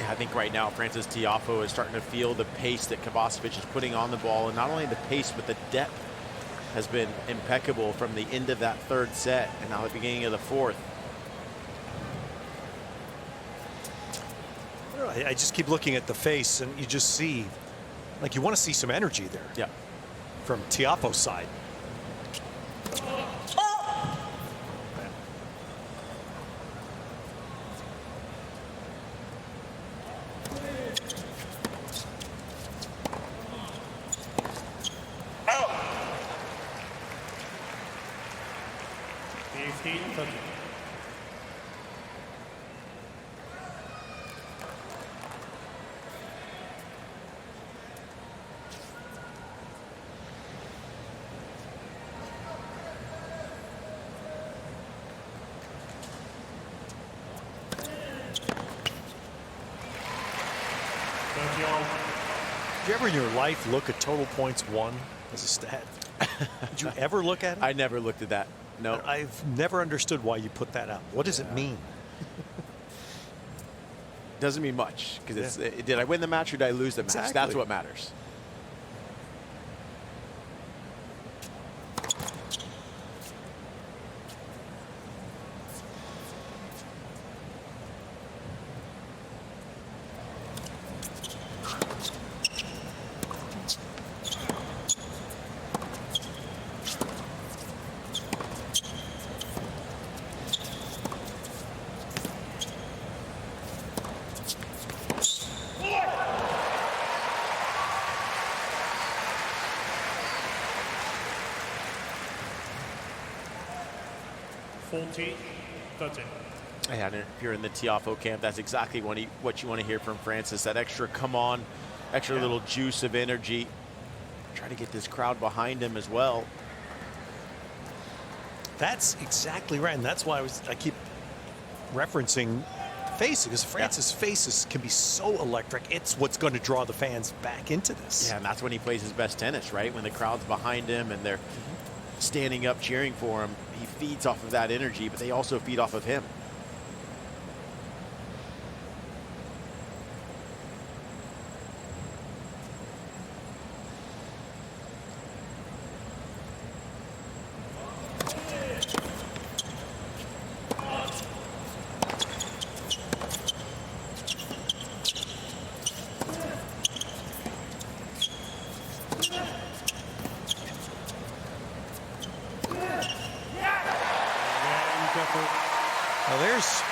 I think right now Francis Tiafoe is starting to feel the pace that Kovacevic is putting on the ball, and not only the pace but the depth has been impeccable from the end of that 3rd set and now the beginning of the 4th. I just keep looking at the face, and you just see, like, you want to see some energy there. Yeah. From Tiafoe's side. Did you ever in your life look at total points won as a stat? Did you ever look at it? I never looked at that. No. I've never understood why you put that out. What does it mean? Doesn't mean much because did I win the match or did I lose the match? Exactly. That's what matters. Yeah, and if you're in the Tiafoe camp, that's exactly what you want to hear from Francis. That extra come on, extra little juice of energy. Try to get this crowd behind him as well. That's exactly right, and that's why I keep referencing face, because Francis' faces can be so electric. It's what's going to draw the fans back into this. Yeah, and that's when he plays his best tennis, right? When the crowd's behind him and they're standing up cheering for him. He feeds off of that energy, but they also feed off of him. Now there's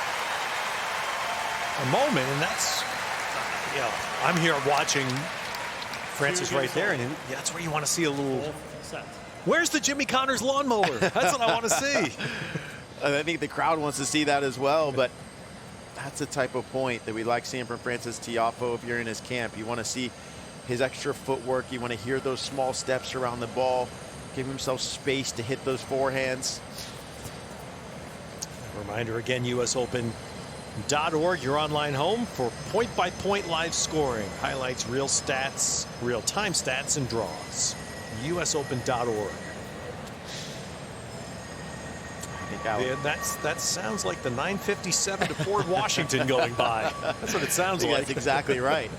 a moment, and that's, you know, I'm here watching Francis right there, and that's where you want to see a little Where's the Jimmy Connors lawnmower? That's what I want to see. I think the crowd wants to see that as well, but that's the type of point that we like seeing from Frances Tiafoe. If you're in his camp, you want to see his extra footwork. You want to hear those small steps around the ball, give himself space to hit those forehands. Reminder again, USOpen.org, your online home for point-by-point live scoring, highlights, real stats, real-time stats, and draws. USOpen.org. Yeah, that sounds like the 957 to Ford Washington going by. That's what it sounds like. That's exactly right.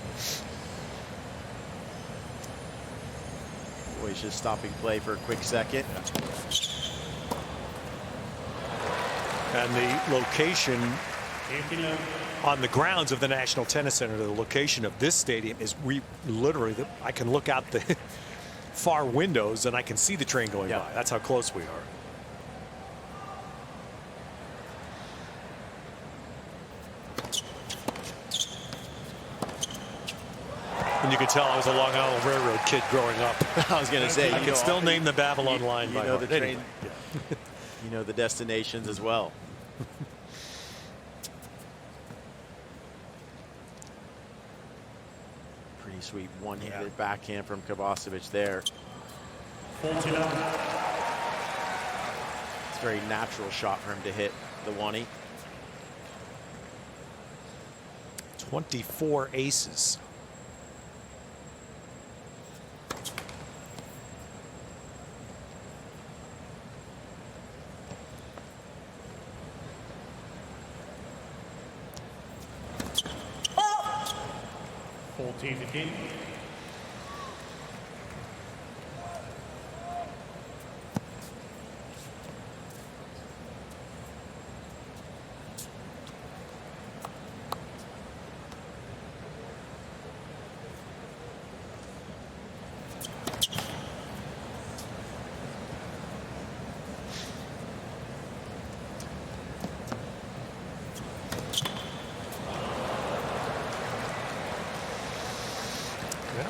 Boy, he's just stopping play for a quick second. And the location on the grounds of the National Tennis Center, the location of this stadium is literally, I can look out the far windows and I can see the train going by. That's how close we are. And you could tell I was a Long Island Railroad kid growing up. I was going to say, I can still name the Babylon line by know heart. the train. You know the destinations as well. Pretty sweet one-handed backhand from Kovacevic there. It's a very natural shot for him to hit the one-e. 24 aces. Again.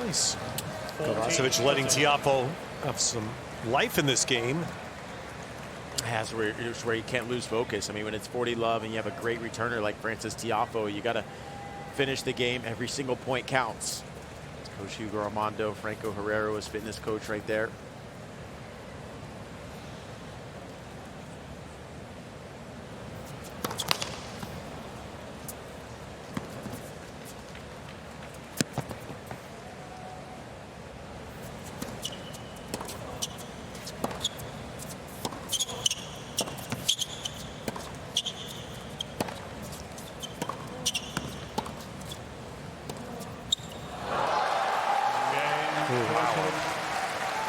Nice. Kovacevic letting Tiafoe have some life in this game. That's where you can't lose focus. I mean, when it's 40-love and you have a great returner like Frances Tiafoe, you got to finish the game. Every single point counts. Coach Hugo Armando Franco Herrera was fitness coach right there.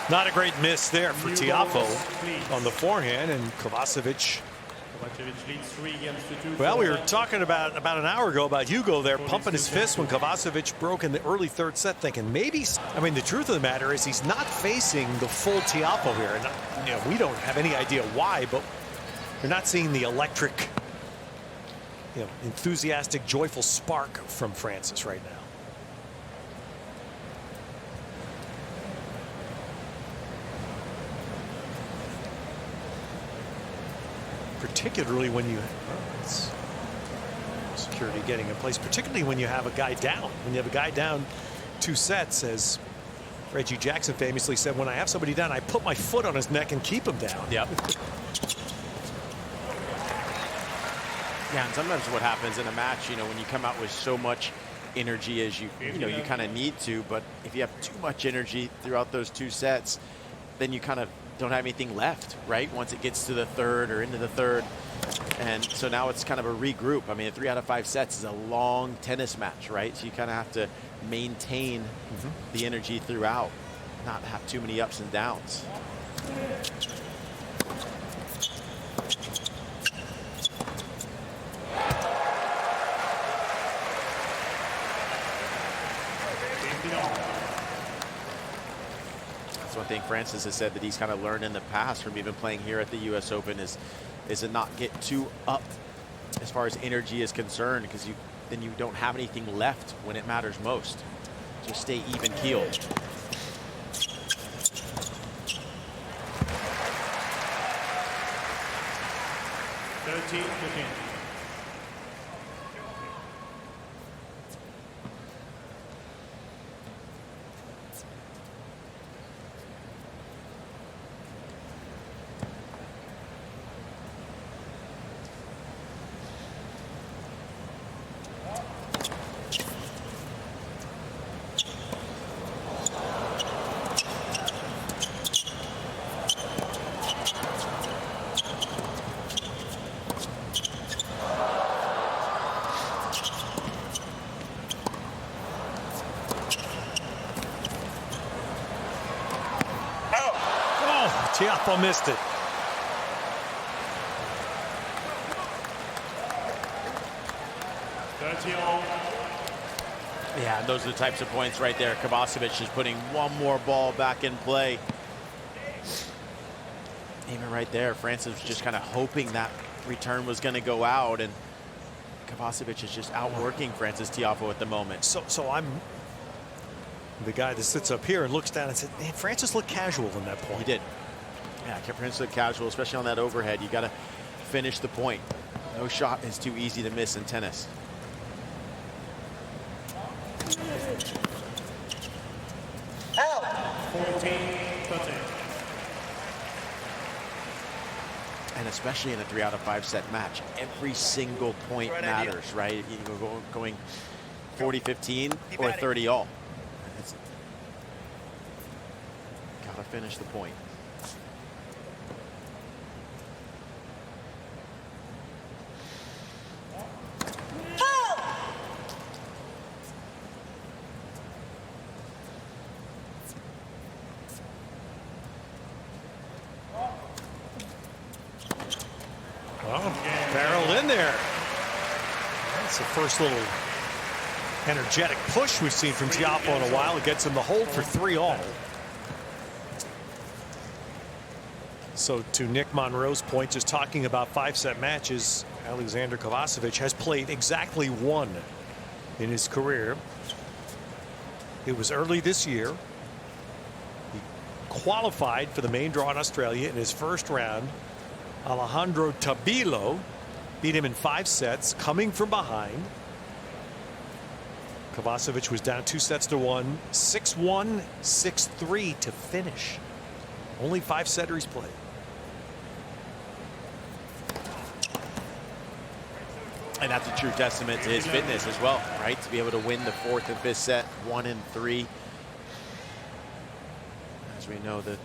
Not a great miss there for Tiafoe on the forehand, and Kovacevic. Well, we were talking about an hour ago about Hugo there pumping his fist when Kovacevic broke in the early third set, thinking maybe. I mean, the truth of the matter is he's not facing the full Tiafoe here, and you know, we don't have any idea why, but you're not seeing the electric, you know, enthusiastic, joyful spark from Frances right now. Particularly when you security getting in place, particularly when you have a guy down. When you have a guy down 2 sets, as Reggie Jackson famously said, when I have somebody down, I put my foot on his neck and keep him down. Yep. Yeah, and sometimes what happens in a match, you know, when you come out with so much energy as you kind of need to, but if you have too much energy throughout those 2 sets, then you kind of don't have anything left, right? Once it gets to the third or into the third. And so now it's kind of a regroup. I mean, 3 out of 5 sets is a long tennis match, right? So you kind of have to maintain the energy throughout, not have too many ups and downs. One thing Frances has said that he's kind of learned in the past from even playing here at the US Open is to not get too up as far as energy is concerned, because then you don't have anything left when it matters most. Just stay even keeled. 13-15. Tiafoe missed it. Yeah, and those are the types of points right there. Kovacevic is putting one more ball back in play. Even right there, Francis was just kind of hoping that return was going to go out, and Kovacevic is just outworking Francis Tiafoe at the moment. So I'm the guy that sits up here and looks down and said, man, Francis looked casual in that point. He did. Yeah, Francis looked casual, especially on that overhead. You got to finish the point. No shot is too easy to miss in tennis. Out. 14-13. And especially in a 3 out of 5 set match, every single point matters, right? You go going 40-15 or 30-all. Got to finish the point. Barreled in there. That's the first little energetic push we've seen from Tiafoe in a while. It gets him the hold for 3-all. So to Nick Monroe's point, just talking about 5-set matches, Aleksandar Kovacevic has played exactly one in his career. It was early this year. He qualified for the main draw in Australia in his first round. Alejandro Tabilo beat him in 5 sets, coming from behind. Kovacevic was down 2-1, 6-1, 6-3 to finish. Only 5-setter he's played. And that's a true testament to his fitness as well, right? To be able to win the 4th and 5th set, 1 and 3. As we know that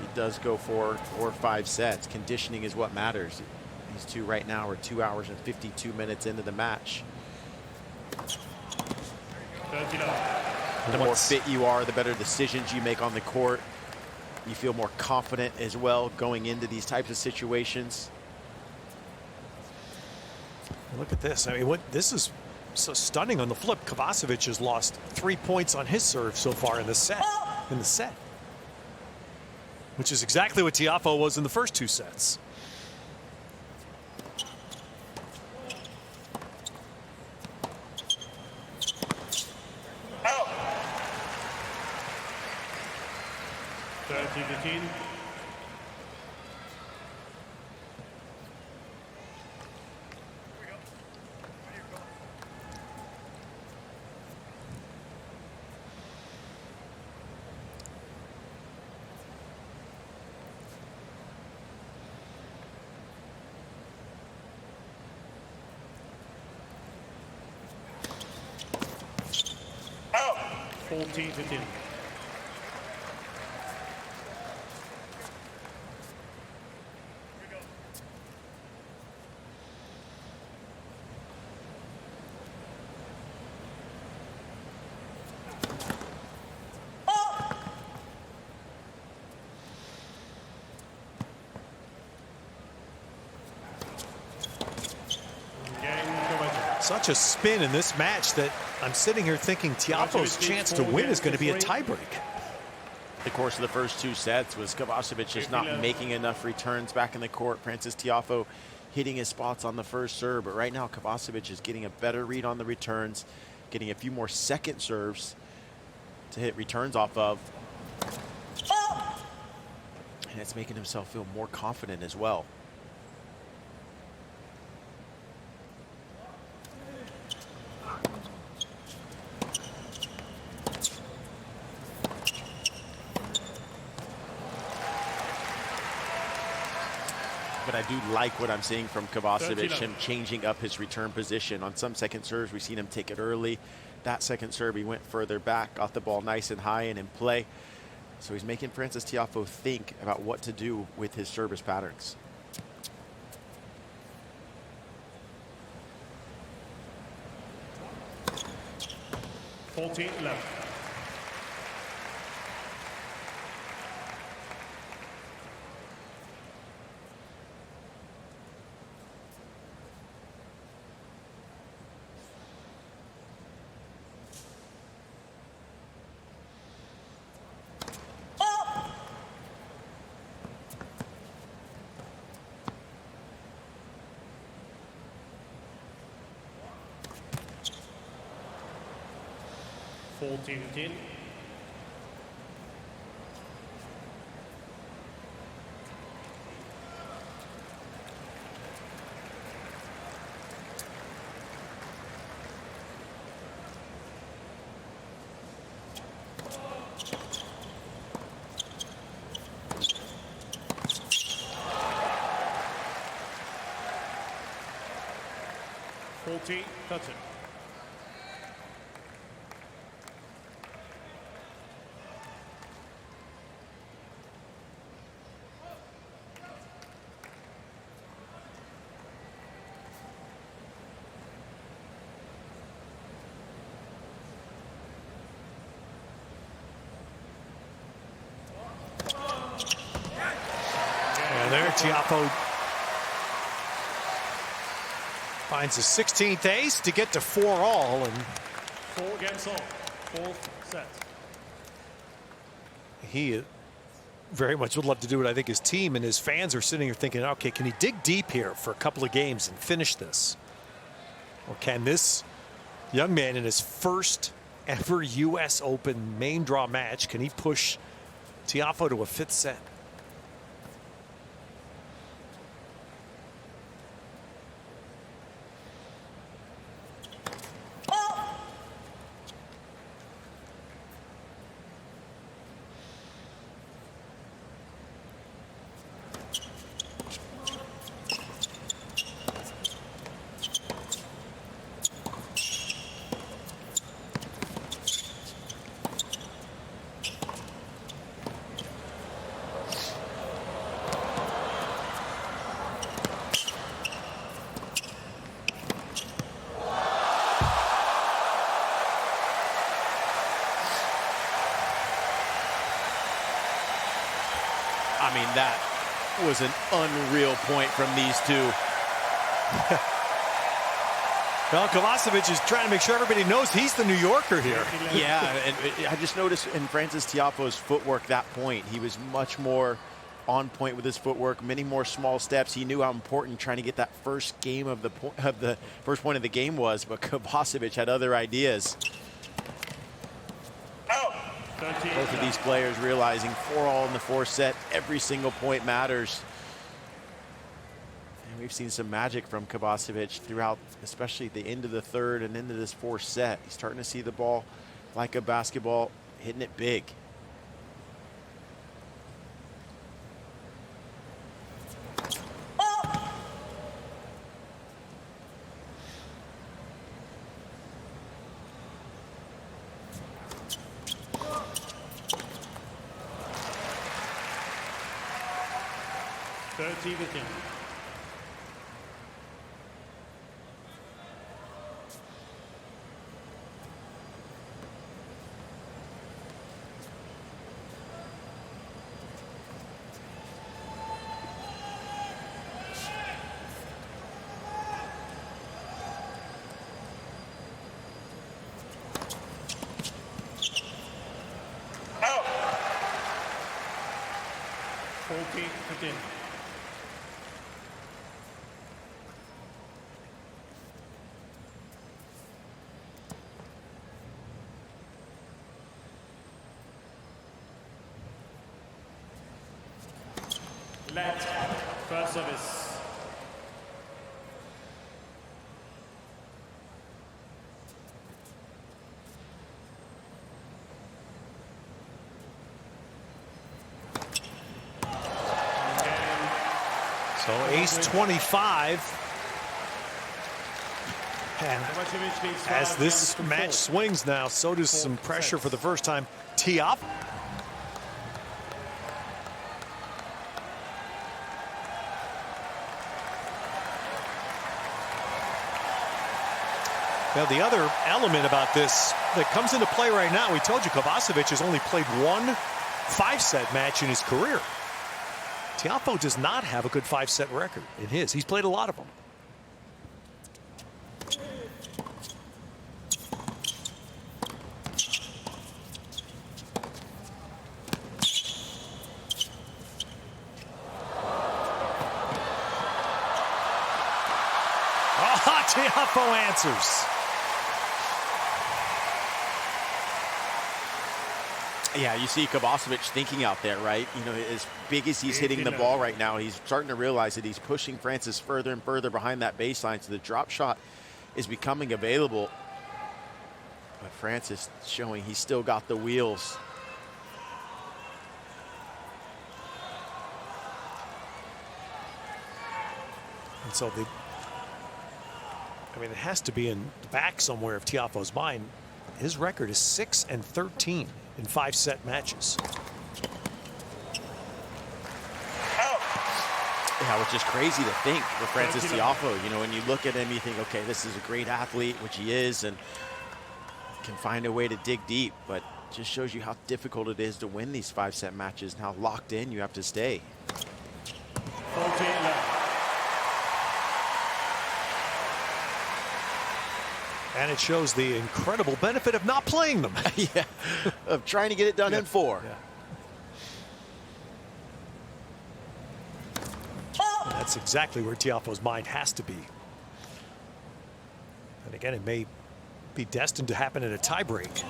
he does go 4 or 5 sets. Conditioning is what matters. These two right now are 2 hours and 52 minutes into the match. The more fit you are, the better decisions you make on the court. You feel more confident as well going into these types of situations. Look at this. I mean, this is so stunning on the flip. Kovacevic has lost 3 points on his serve so far in the set. Which is exactly what Tiafoe was in the first 2 sets. Out. 13-15. Out. 14-15. Such a spin in this match that I'm sitting here thinking Tiafoe's chance to win is going to be a tiebreak. The course of the first 2 sets was Kovacevic just not making enough returns back in the court. Francis Tiafoe hitting his spots on the first serve, but right now Kovacevic is getting a better read on the returns, getting a few more second serves to hit returns off of. And it's making himself feel more confident as well. But I do like what I'm seeing from Kovacevic, him changing up his return position. On some second serves, we've seen him take it early. That second serve, he went further back, got the ball nice and high and in play. So he's making Frances Tiafoe think about what to do with his service patterns. left. Fourteen. That's it. And there, Tiafoe finds his 16th ace to get to 4-all, and 4-all. Fourth set. he very much would love to do it. I think his team and his fans are sitting here thinking, okay, can he dig deep here for a couple of games and finish this? Or can this young man in his first ever U.S. Open main draw match, can he push Tiafoe to a 5th set? I mean, that was an unreal point from these two. Well, Kovacevic is trying to make sure everybody knows he's the New Yorker here. Yeah, and I just noticed in Frances Tiafoe's footwork that point, he was much more on point with his footwork, many more small steps. He knew how important trying to get that first game of the first point of the game was, but Kovacevic had other ideas. Both of these players realizing 4-all in the 4th set, every single point matters. And we've seen some magic from Kovacevic throughout, especially at the end of the 3rd and into this 4th set. He's starting to see the ball like a basketball, hitting it big. Let first service. So ace 25. And Kovacevic leads as 5 this games to match 4. swings now, so does some pressure for the first time. Tiafoe. Now, the other element about this that comes into play right now, we told you Kovacevic has only played one 5-set match in his career. Tiafoe does not have a good 5-set record in his. He's played a lot of them. Oh, Tiafoe answers. Yeah, you see Kovacevic thinking out there, right? You know, as big as he's hitting the ball right now, he's starting to realize that he's pushing Francis further and further behind that baseline, so the drop shot is becoming available. But Francis showing he's still got the wheels. And so I mean, it has to be in the back somewhere of Tiafoe's mind. His record is 6-13 in 5-set matches. Yeah, which is crazy to think for Francis Tiafoe. You know, when you look at him, you think, okay, this is a great athlete, which he is, and can find a way to dig deep, but just shows you how difficult it is to win these 5-set matches and how locked in you have to stay. 14-11. And it shows the incredible benefit of not playing them. Yeah, of trying to get it done in 4. Yeah. And that's exactly where Tiafoe's mind has to be. And again, it may be destined to happen in a tiebreak.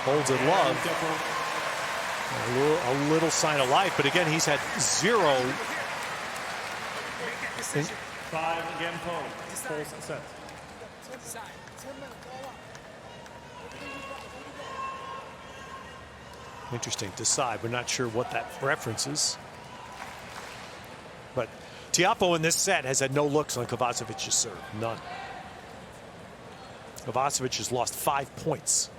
Holds it love. A little sign of life, but again, he's had 0. 5 game point. Full set. Interesting. Decide. We're not sure what that references. But Tiafoe in this set has had no looks on Kovacevic's serve. None. Kovacevic has lost 5 points.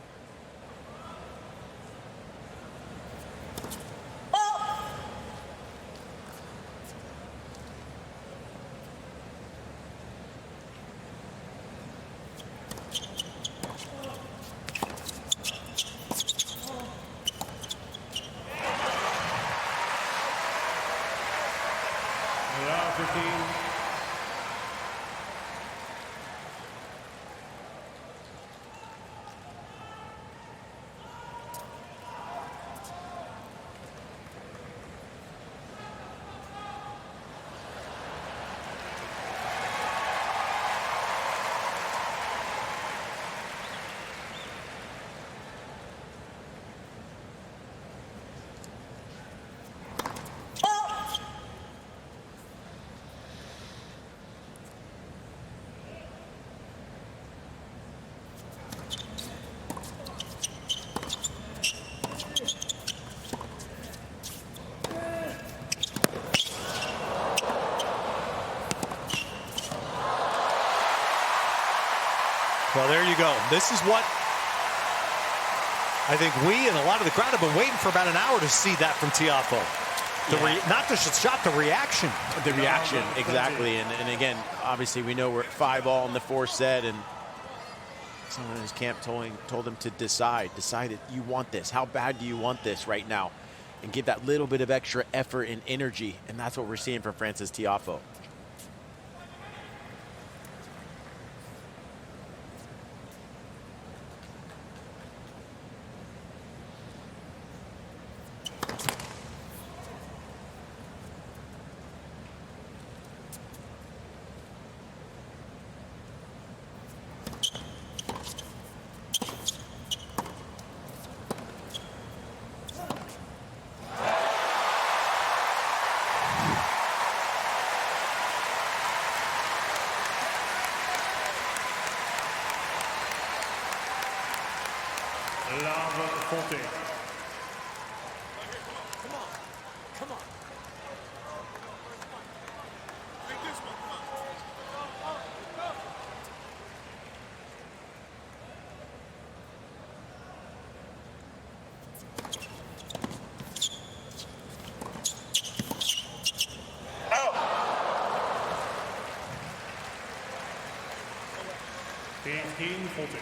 Well, there you go. This is what I think we and a lot of the crowd have been waiting for about an hour to see that from Tiafoe. Not just a shot, the reaction. The reaction, exactly. And again, obviously we know we're at 5-all in the 4th set, and someone in his camp told him to decide that you want this. How bad do you want this right now? And give that little bit of extra effort and energy, and that's what we're seeing from Francis Tiafoe. 16-14.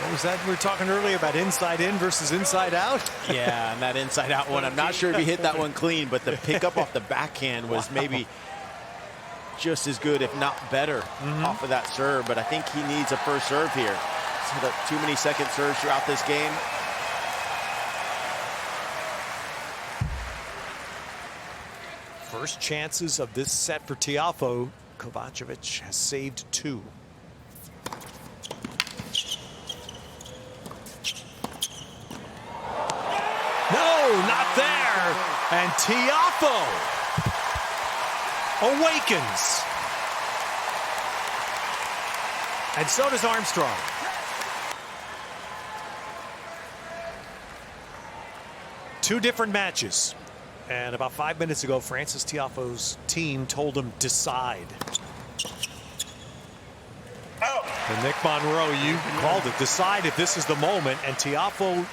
What was that we were talking earlier about inside in versus inside out? Yeah, and that inside out one, I'm not sure if he hit that one clean, but the pickup off the backhand was maybe just as good, if not better, off of that serve. But I think he needs a first serve here. So too many second serves throughout this game. First chances of this set for Tiafoe. Kovacevic has saved 2. No, not there. And Tiafoe awakens. And so does Armstrong. Two different matches. And about 5 minutes ago, Frances Tiafoe's team told him decide. And Nick Monroe, you called it. Decide if this is the moment. And Tiafoe,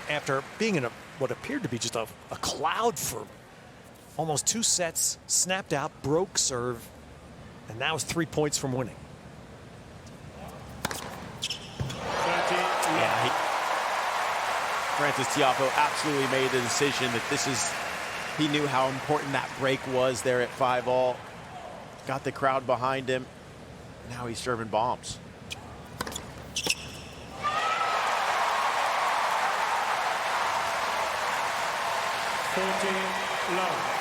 after being in what appeared to be just a cloud for almost 2 sets, snapped out, broke serve, and now is 3 points from winning. Yeah, Frances Tiafoe absolutely made the decision that this is. He knew how important that break was there at 5-all. Got the crowd behind him. Now he's serving bombs. Love.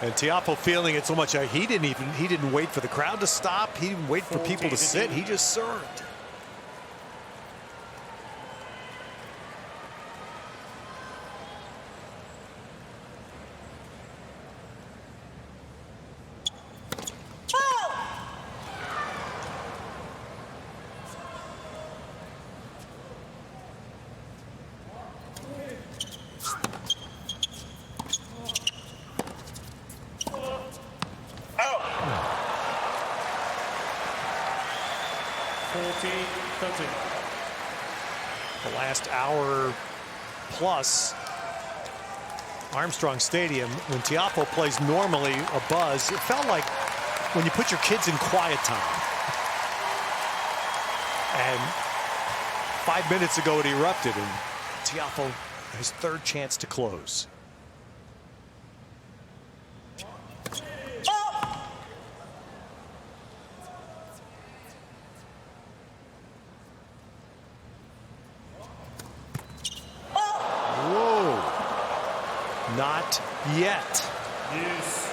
And Tiafoe feeling it so much, he didn't wait for the crowd to stop. He didn't wait for people to sit. He just served. The last hour plus, Armstrong Stadium, when Tiafoe plays normally a buzz, it felt like when you put your kids in quiet time. And 5 minutes ago it erupted, and Tiafoe his 3rd chance to close. Not yet. Yes.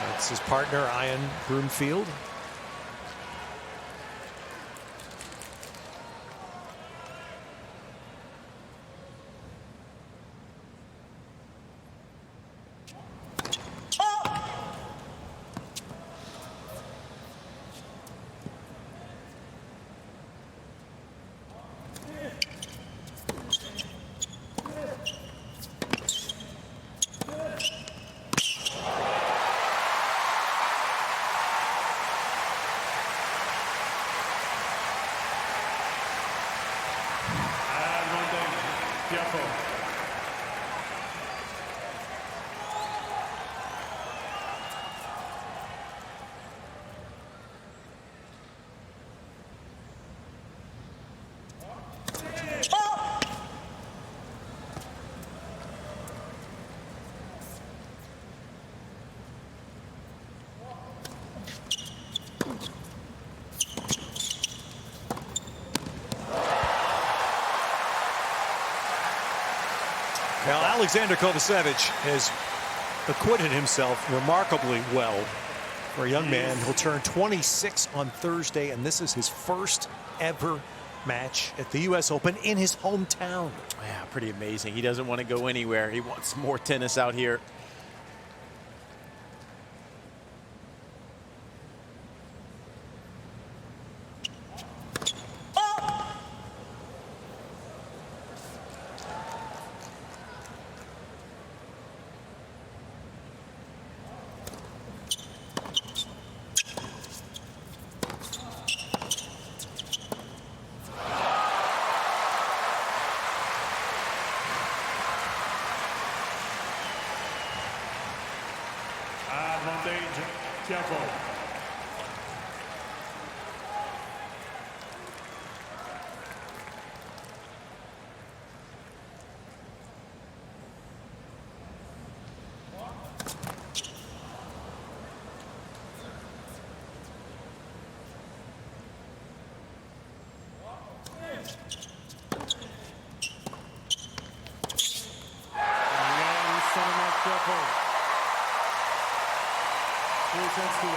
That's his partner, Ian Broomfield. Tiafoe. Now, Aleksandar Kovacevic has acquitted himself remarkably well. For a young man, he'll turn 26 on Thursday, and this is his first ever match at the U.S. Open in his hometown. Yeah, pretty amazing. He doesn't want to go anywhere. He wants more tennis out here. Advantage, Tiafoe.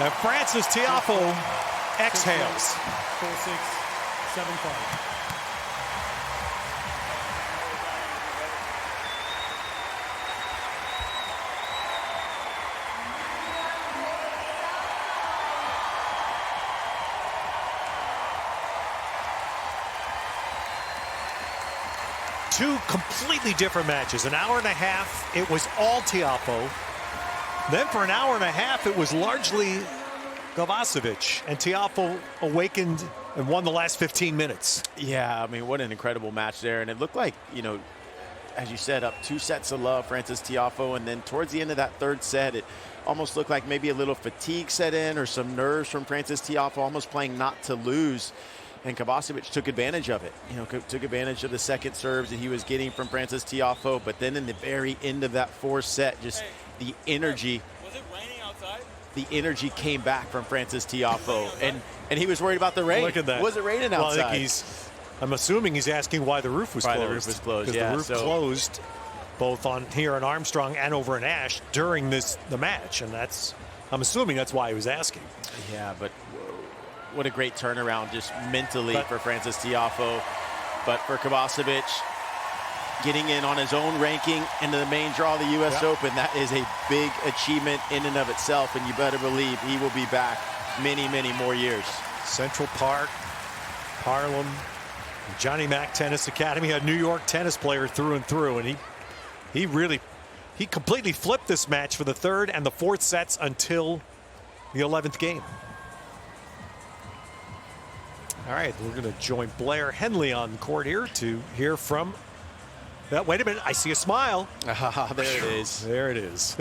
And Frances Tiafoe exhales. 4-6, 7-5. Two completely different matches. An hour and a half, it was all Tiafoe. Then for an hour and a half, it was largely Kovacevic, and Tiafoe awakened and won the last 15 minutes. Yeah, I mean, what an incredible match there. And it looked like, you know, as you said, up 2 sets of love, Frances Tiafoe. And then towards the end of that third set, it almost looked like maybe a little fatigue set in or some nerves from Frances Tiafoe, almost playing not to lose. And Kovacevic took advantage of it. You know, took advantage of the second serves that he was getting from Frances Tiafoe. But then in the very end of that fourth set, just the energy. Was it raining outside? The energy came back from Frances Tiafoe, and he was worried about the rain. Look at that. Was it raining outside? Well, I think I'm assuming he's asking why the roof was closed. Why the roof was closed, because yeah. the roof closed both on here in Armstrong and over in Ash during the match, and I'm assuming that's why he was asking. Yeah, but what a great turnaround just mentally for Frances Tiafoe. But for Kovacevic, getting in on his own ranking into the main draw of the U.S. Open, that is a big achievement in and of itself, and you better believe he will be back many, many more years. Central Park, Harlem, Johnny Mack Tennis Academy, a New York tennis player through and through, and he completely flipped this match for the third and the fourth sets until the 11th game. All right, we're going to join Blair Henley on court here to hear from. Wait a minute, I see a smile. There it is. There it is.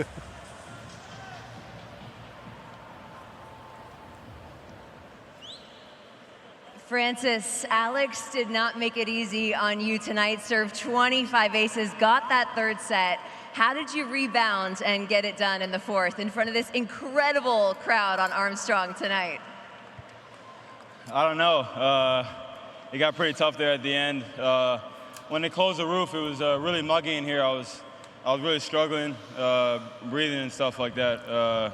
Frances, Alex did not make it easy on you tonight. Served 25 aces, got that third set. How did you rebound and get it done in the fourth in front of this incredible crowd on Armstrong tonight? I don't know. It got pretty tough there at the end. When they closed the roof, it was really muggy in here. I was really struggling, breathing and stuff like that.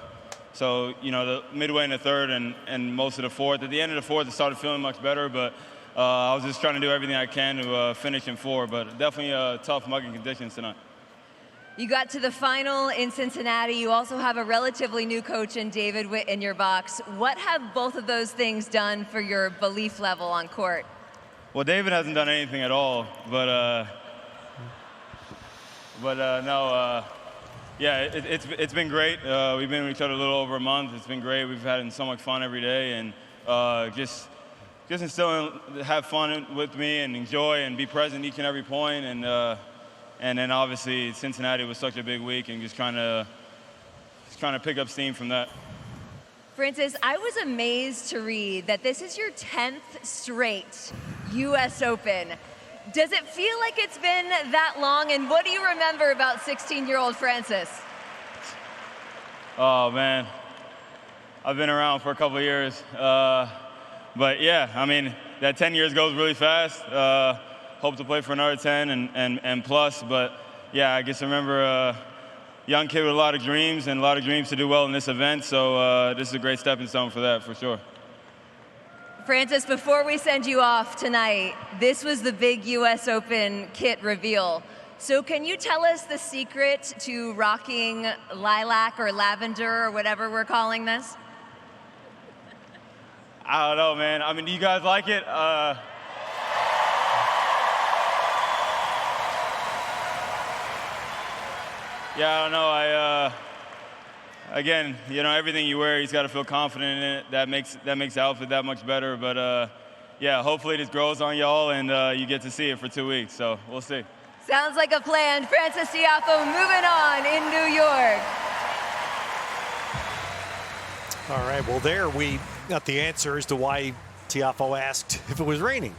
So, you know, the midway in the third and most of the fourth. At the end of the fourth, I started feeling much better, but I was just trying to do everything I can to finish in 4. But definitely tough, muggy conditions tonight. You got to the final in Cincinnati. You also have a relatively new coach in David Witt in your box. What have both of those things done for your belief level on court? Well, David hasn't done anything at all, but no, yeah, it's been great. We've been with each other a little over a month. It's been great. We've had so much fun every day, and just instilling, have fun with me and enjoy and be present each and every point. And then obviously Cincinnati was such a big week, and just trying to pick up steam from that. Frances, I was amazed to read that this is your 10th straight U.S. Open. Does it feel like it's been that long? And what do you remember about 16-year-old Frances? Oh, man. I've been around for a couple of years. But, yeah, I mean, that 10 years goes really fast. Hope to play for another 10 and plus. But yeah, I guess I remember a young kid with a lot of dreams and a lot of dreams to do well in this event. So this is a great stepping stone for that, for sure. Frances, before we send you off tonight, this was the big US Open kit reveal. So can you tell us the secret to rocking lilac or lavender or whatever we're calling this? I don't know, man. I mean, do you guys like it? Yeah, I don't know. Again, you know, everything you wear, he's got to feel confident in it. That makes the outfit that much better. But yeah, hopefully this grows on y'all and you get to see it for 2 weeks. So we'll see. Sounds like a plan. Frances Tiafoe moving on in New York. All right, well, there we got the answer as to why Tiafoe asked if it was raining.